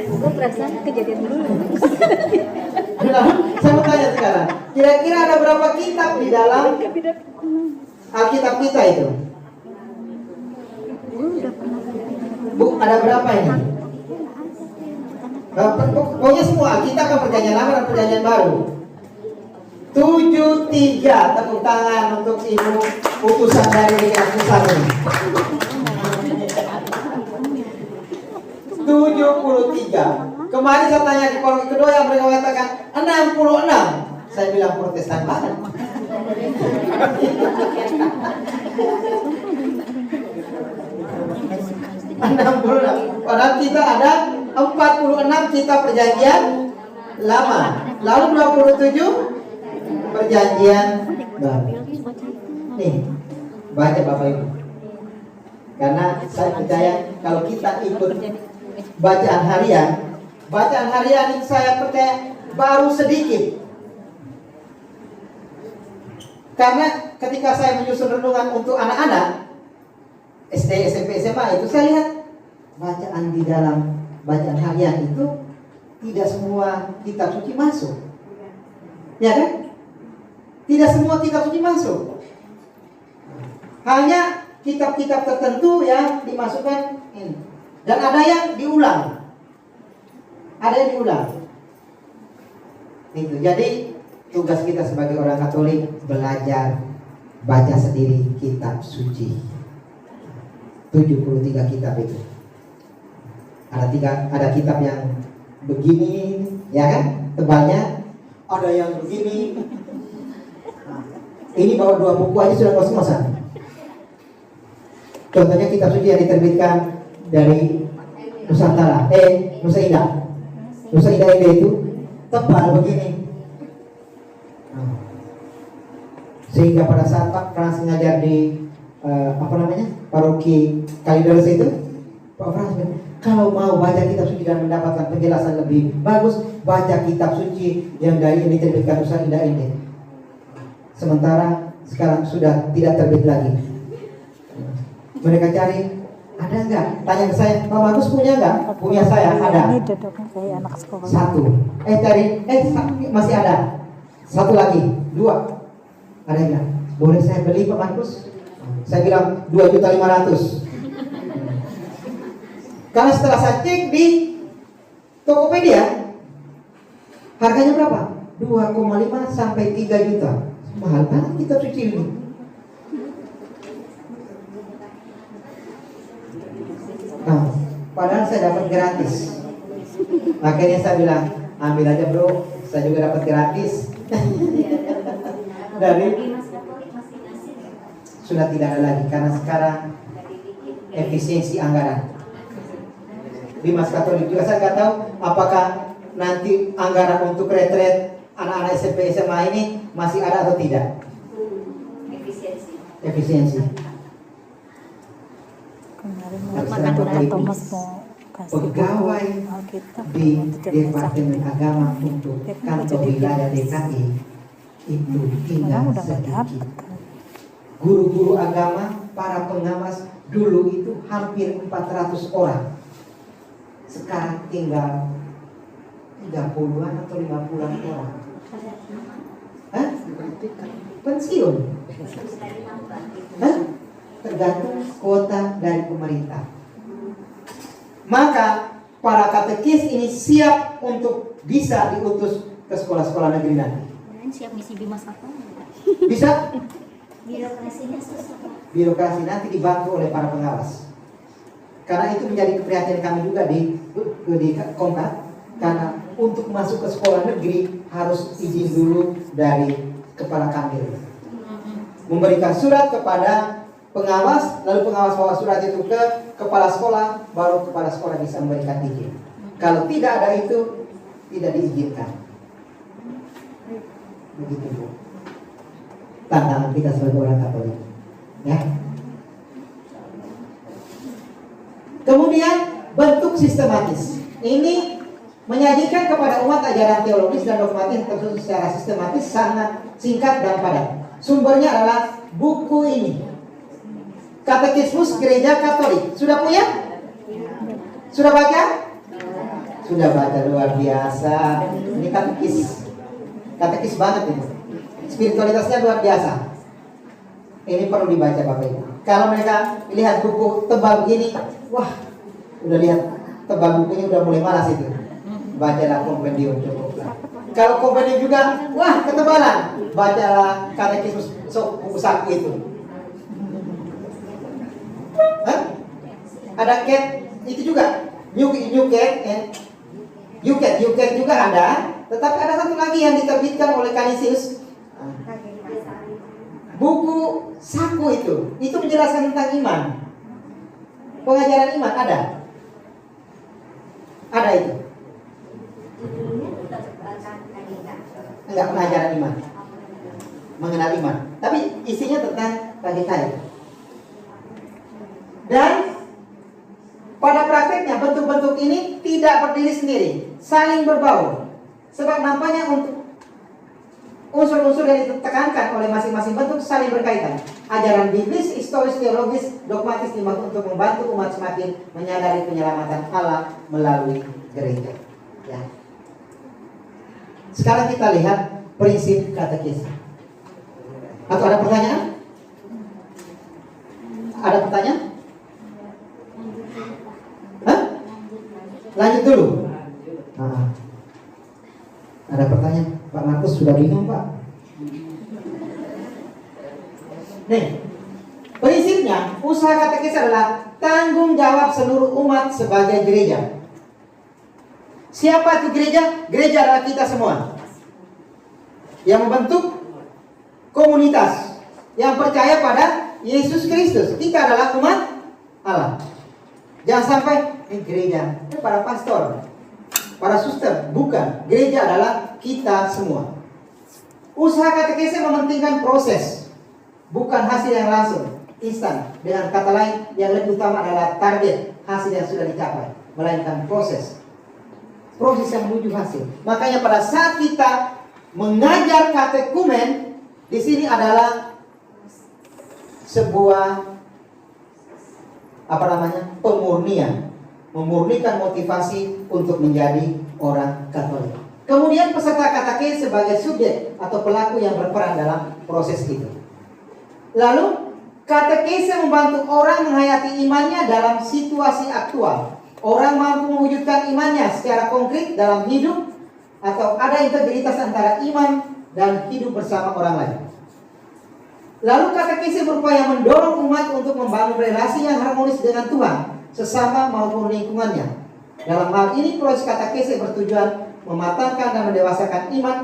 C: Gue perasaan kejadian dulu.
A: Saya mau tanya sekarang, kira-kira ada berapa kitab di dalam Alkitab kita itu? Bu, ada berapa ini? Pokoknya semua Alkitab kan perjanjian lama dan perjanjian baru. 73. Tepuk tangan untuk ibu utusan dari Pusat ini. 73. Kemarin saya tanya di paroki kedua yang mereka mengatakan 66. Saya bilang Protestan banget. Padahal kita ada 46 kitab perjanjian lama, lalu 27 perjanjian baru. Nih, baca Bapak Ibu. Karena saya percaya kalau kita ikut bacaan harian itu saya percaya baru sedikit. Karena ketika saya menyusun renungan untuk anak-anak SD, SMP, SMA itu saya lihat bacaan di dalam bacaan harian itu tidak semua kitab suci masuk. Ya kan? Tidak semua kitab suci masuk. Hanya kitab-kitab tertentu yang dimasukkan ini. Dan ada yang diulang. Ada yang diulang. Itu. Jadi tugas kita sebagai orang Katolik belajar baca sendiri kitab suci. 73 kitab itu. Ada kitab yang begini, ya kan? Tebalnya. Ada yang begini. Ini bawa 2 buku aja sudah ngos-ngosan. Contohnya kitab suci yang diterbitkan dari Nusantara, Nusa Indah. Nusa Indah itu tebal begini. Sehingga pada saat Pak Frans ngajar di paroki Kalideres itu, Pak Frans bilang, kalau mau baca kitab suci dan mendapatkan penjelasan lebih bagus, baca kitab suci yang dari ini diterbitkan Nusa Indah ini. Sementara sekarang sudah tidak terbit lagi. Mereka cari, ada enggak? Tanya ke saya, Pak Bagus punya enggak? Punya saya, ada.
C: Ini duduknya kayak anak sekolah.
A: 1. Masih ada. 1 lagi, 2. Ada yang bilang, boleh saya beli Pak Markus? Saya bilang 2.500.000. Karena setelah saya cek di Tokopedia, harganya berapa? 2,5 sampai 3 juta. Mahal banget kitab suci ini. Nah, padahal saya dapat gratis. Akhirnya saya bilang, ambil aja bro, Saya juga dapat gratis. Dari
B: Bimas Katolik masih ngasih ya?
A: sudah tidak ada lagi karena sekarang efisiensi anggaran. Bimas Katolik juga saya nggak tahu apakah nanti anggaran untuk retret anak-anak SMP SMA ini masih ada atau tidak. Efisiensi.
C: Kemarin
A: Harus
C: makan
A: Bapak
C: Kak
A: Ibu.
C: Thomas mau kasih
A: Pegawai
C: buku Alkitab
A: di
C: untuk jemaat
A: Departemen
C: sakit.
A: Agama untuk
C: Dia kan
A: kantor
C: baca di
A: wilayah
C: Bimas.
A: DKI itu tinggal
C: Orang udah nggak
A: sedikit.
C: dapat kan.
A: Guru-guru agama, para pengawas dulu itu hampir 400 orang. Sekarang tinggal 30-an atau 50-an orang. Hah? Pensiun. Hah? Tergantung kuota dari pemerintah. Maka para katekis ini siap untuk bisa diutus ke sekolah-sekolah negeri nanti.
C: Siap misi Bimas apa?
A: Bisa
B: Birokrasinya susah.
A: birokrasi nanti dibantu oleh para pengawas. Karena itu menjadi keprihatinan kami juga di Komkat. Karena untuk masuk ke sekolah negeri harus izin dulu dari kepala kanwil. Memberikan surat kepada pengawas, lalu pengawas bawa surat itu ke kepala sekolah, baru kepala sekolah bisa memberikan izin. Kalau tidak ada itu, tidak diizinkan. Begitu Bu. Tantangan kita sebagai orang Katolik. Ya. Kemudian bentuk sistematis. Ini menyajikan kepada umat ajaran teologis dan dogmatis tersusun secara sistematis, sangat singkat dan padat. Sumbernya adalah buku ini. Katekismus Gereja Katolik. Sudah punya? Sudah baca? Sudah baca, luar biasa. Ini katekis banget ini. Spiritualitasnya luar biasa. Ini perlu dibaca Bapak Ibu. Kalau mereka lihat buku tebal begini, wah, udah lihat tebal bukunya udah mulai malas itu. Bacalah kompendium cukup. Kalau kompendium juga, wah, ketebalan. Bacalah katekismus buku saku itu. Hah? Ada cat itu juga. UCAT juga ada. Tetapi ada satu lagi yang diterbitkan oleh Canisius. Buku saku itu menjelaskan tentang iman. Pengajaran iman ada. Ada itu. Enggak, pengajaran iman. Mengenal iman. Tapi isinya tentang KGK. Dan pada prakteknya bentuk-bentuk ini tidak berdiri sendiri, saling berbaur. Sebab nampaknya untuk unsur-unsur yang ditekankan oleh masing-masing bentuk saling berkaitan. Ajaran biblis, historis, teologis, dogmatis dimaksud untuk membantu umat semakin menyadari penyelamatan Allah melalui gereja. Ya. Sekarang kita lihat prinsip katekis. Atau ada pertanyaan? Ada pertanyaan? Hah? Lanjut dulu. Nah, ada pertanyaan? Pak Markus sudah bingung Pak. Nih, prinsipnya usaha katekis adalah tanggung jawab seluruh umat sebagai gereja. Siapa itu gereja? Gereja adalah kita semua yang membentuk komunitas yang percaya pada Yesus Kristus. Kita adalah umat Allah. Jangan sampai gereja itu para pastor, para suster. Bukan. Gereja adalah kita semua. Usaha katekisnya mementingkan proses, bukan hasil yang langsung, instan. Dengan kata lain, yang lebih utama adalah target, hasil yang sudah dicapai, melainkan proses. Proses yang menuju hasil. Makanya pada saat kita mengajar katekumen, di sini adalah sebuah pemurnian, memurnikan motivasi untuk menjadi orang Katolik. Kemudian peserta katekes sebagai subjek atau pelaku yang berperan dalam proses itu. Lalu katekese membantu orang menghayati imannya dalam situasi aktual. Orang mampu mewujudkan imannya secara konkret dalam hidup, atau ada integritas antara iman dan hidup bersama orang lain. Lalu katekese berupaya mendorong umat untuk membangun relasi yang harmonis dengan Tuhan, sesama maupun lingkungannya. Dalam hal ini proses katekese bertujuan mematangkan dan mendewasakan iman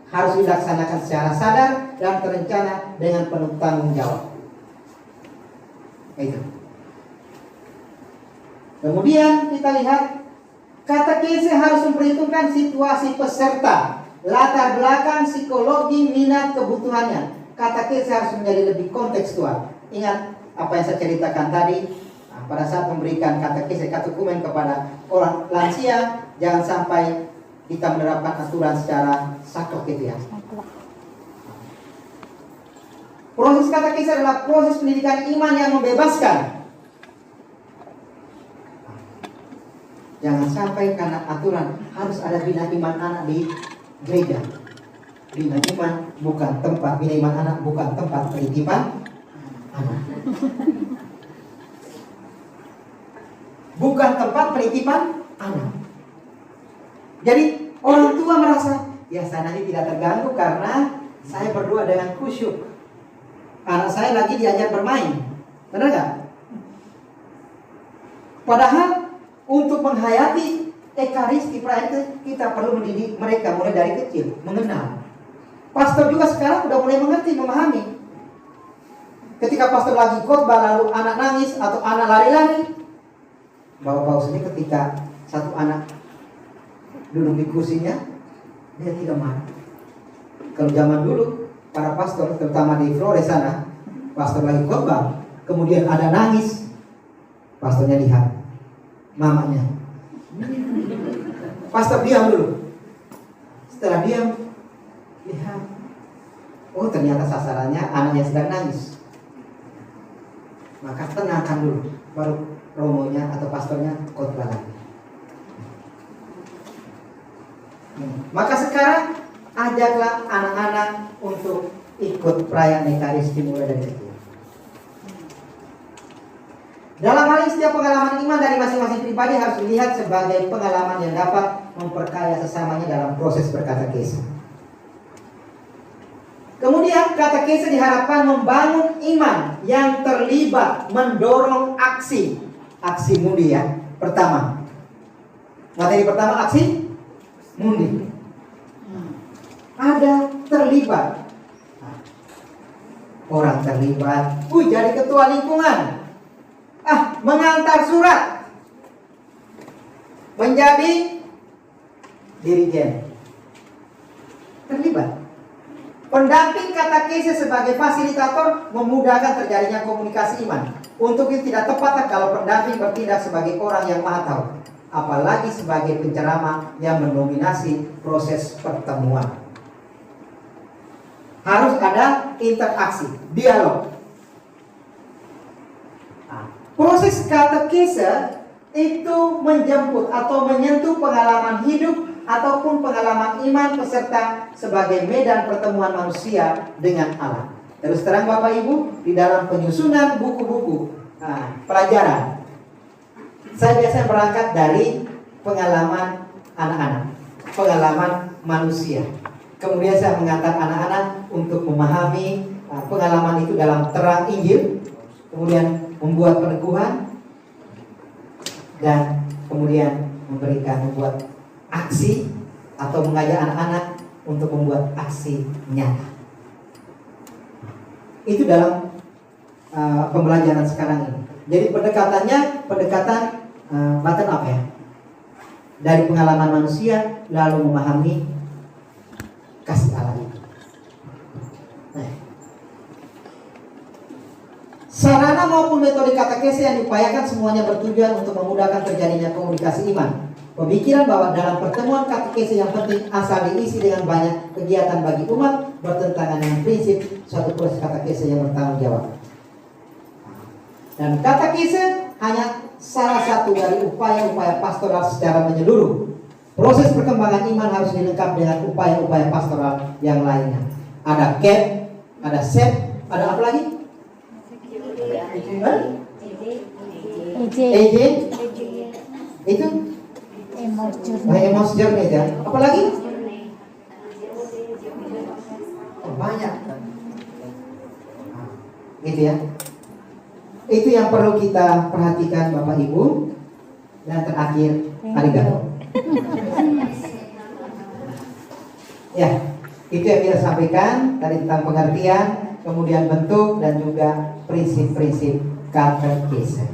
A: harus dilaksanakan secara sadar dan terencana dengan penuh tanggung jawab. Itu. Kemudian kita lihat katekese harus memperhitungkan situasi peserta, latar belakang, psikologi, minat, kebutuhannya. Katekese harus menjadi lebih kontekstual. Ingat apa yang saya ceritakan tadi, pada saat memberikan katekese, katekumen kepada orang lansia, jangan sampai kita menerapkan aturan secara saklek gitu ya. Proses katekese adalah proses pendidikan iman yang membebaskan. Jangan sampai karena aturan harus ada bina iman anak di gereja. Bina iman bukan tempat, bina iman anak bukan tempat penitipan anak. Bukan tempat penitipan anak. Jadi orang tua merasa, ya saya nanti tidak terganggu karena saya berdoa dengan khusyuk. Anak saya lagi diajar bermain. Benar gak? Padahal untuk menghayati ekaristi perayaan kita perlu mendidik mereka mulai dari kecil, mengenal. Pastor juga sekarang udah mulai mengerti, memahami. Ketika pastor lagi khotbah lalu anak nangis atau anak lari-lari, bapak-bapak sini ketika satu anak duduk di kursinya, dia tidak marah. Kalau zaman dulu para pastor, terutama di Flores sana, pastor lagi khotbah, kemudian ada nangis, pastornya lihat mamanya. Pastor diam dulu. Setelah diam, lihat, oh ternyata sasarannya anaknya sedang nangis. Maka tenangkan dulu, baru romonya atau pastornya khotbah lagi. Maka sekarang ajaklah anak-anak untuk ikut perayaan Ekaristi mulai dari kecil. Dalam hal ini setiap pengalaman iman dari masing-masing pribadi harus dilihat sebagai pengalaman yang dapat memperkaya sesamanya dalam proses berkatekese. Kemudian katekese diharapkan membangun iman yang terlibat mendorong aksi mundi ya. Pertama, materi pertama aksi mundi. Ada terlibat. Orang terlibat, jadi ketua lingkungan. Mengantar surat. Menjadi dirijen. Terlibat. Pendamping katekese sebagai fasilitator memudahkan terjadinya komunikasi iman. Untuk itu tidak tepat kalau pendamping bertindak sebagai orang yang maha tahu, apalagi sebagai penceramah yang mendominasi proses pertemuan. Harus ada interaksi, dialog. Proses katekese itu menjemput atau menyentuh pengalaman hidup ataupun pengalaman iman peserta sebagai medan pertemuan manusia dengan Allah. Terus terang Bapak Ibu, di dalam penyusunan buku-buku pelajaran, saya biasanya berangkat dari pengalaman anak-anak, pengalaman manusia. Kemudian saya mengantar anak-anak untuk memahami pengalaman itu dalam terang Injil, kemudian membuat peneguhan, dan kemudian membuat aksi atau mengajak anak-anak untuk membuat aksi nyata. Itu dalam pembelajaran sekarang ini. Jadi pendekatan bottom up ya, dari pengalaman manusia lalu memahami kasih Allah itu. Sarana maupun metode katekese yang diupayakan semuanya bertujuan untuk memudahkan terjadinya komunikasi iman. Pemikiran bahwa dalam pertemuan katekese yang penting asal diisi dengan banyak kegiatan bagi umat bertentangan dengan prinsip suatu proses katekese yang bertanggung jawab. Dan katekese hanya salah satu dari upaya-upaya pastoral secara menyeluruh. Proses perkembangan iman harus dilengkapi dengan upaya-upaya pastoral yang lainnya. Ada CAP, ada SEP, ada apa lagi? EJ. Itu Emosi Journey ya. Apa lagi? Banyak. Gitu ya. Itu yang perlu kita perhatikan Bapak Ibu. Dan terakhir, arigato. Ya, itu yang kita sampaikan tadi tentang pengertian, kemudian bentuk dan juga prinsip-prinsip katekisme.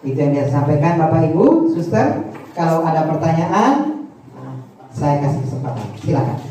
A: Itu yang dia sampaikan Bapak Ibu, Suster. Kalau ada pertanyaan, saya kasih kesempatan. Silakan.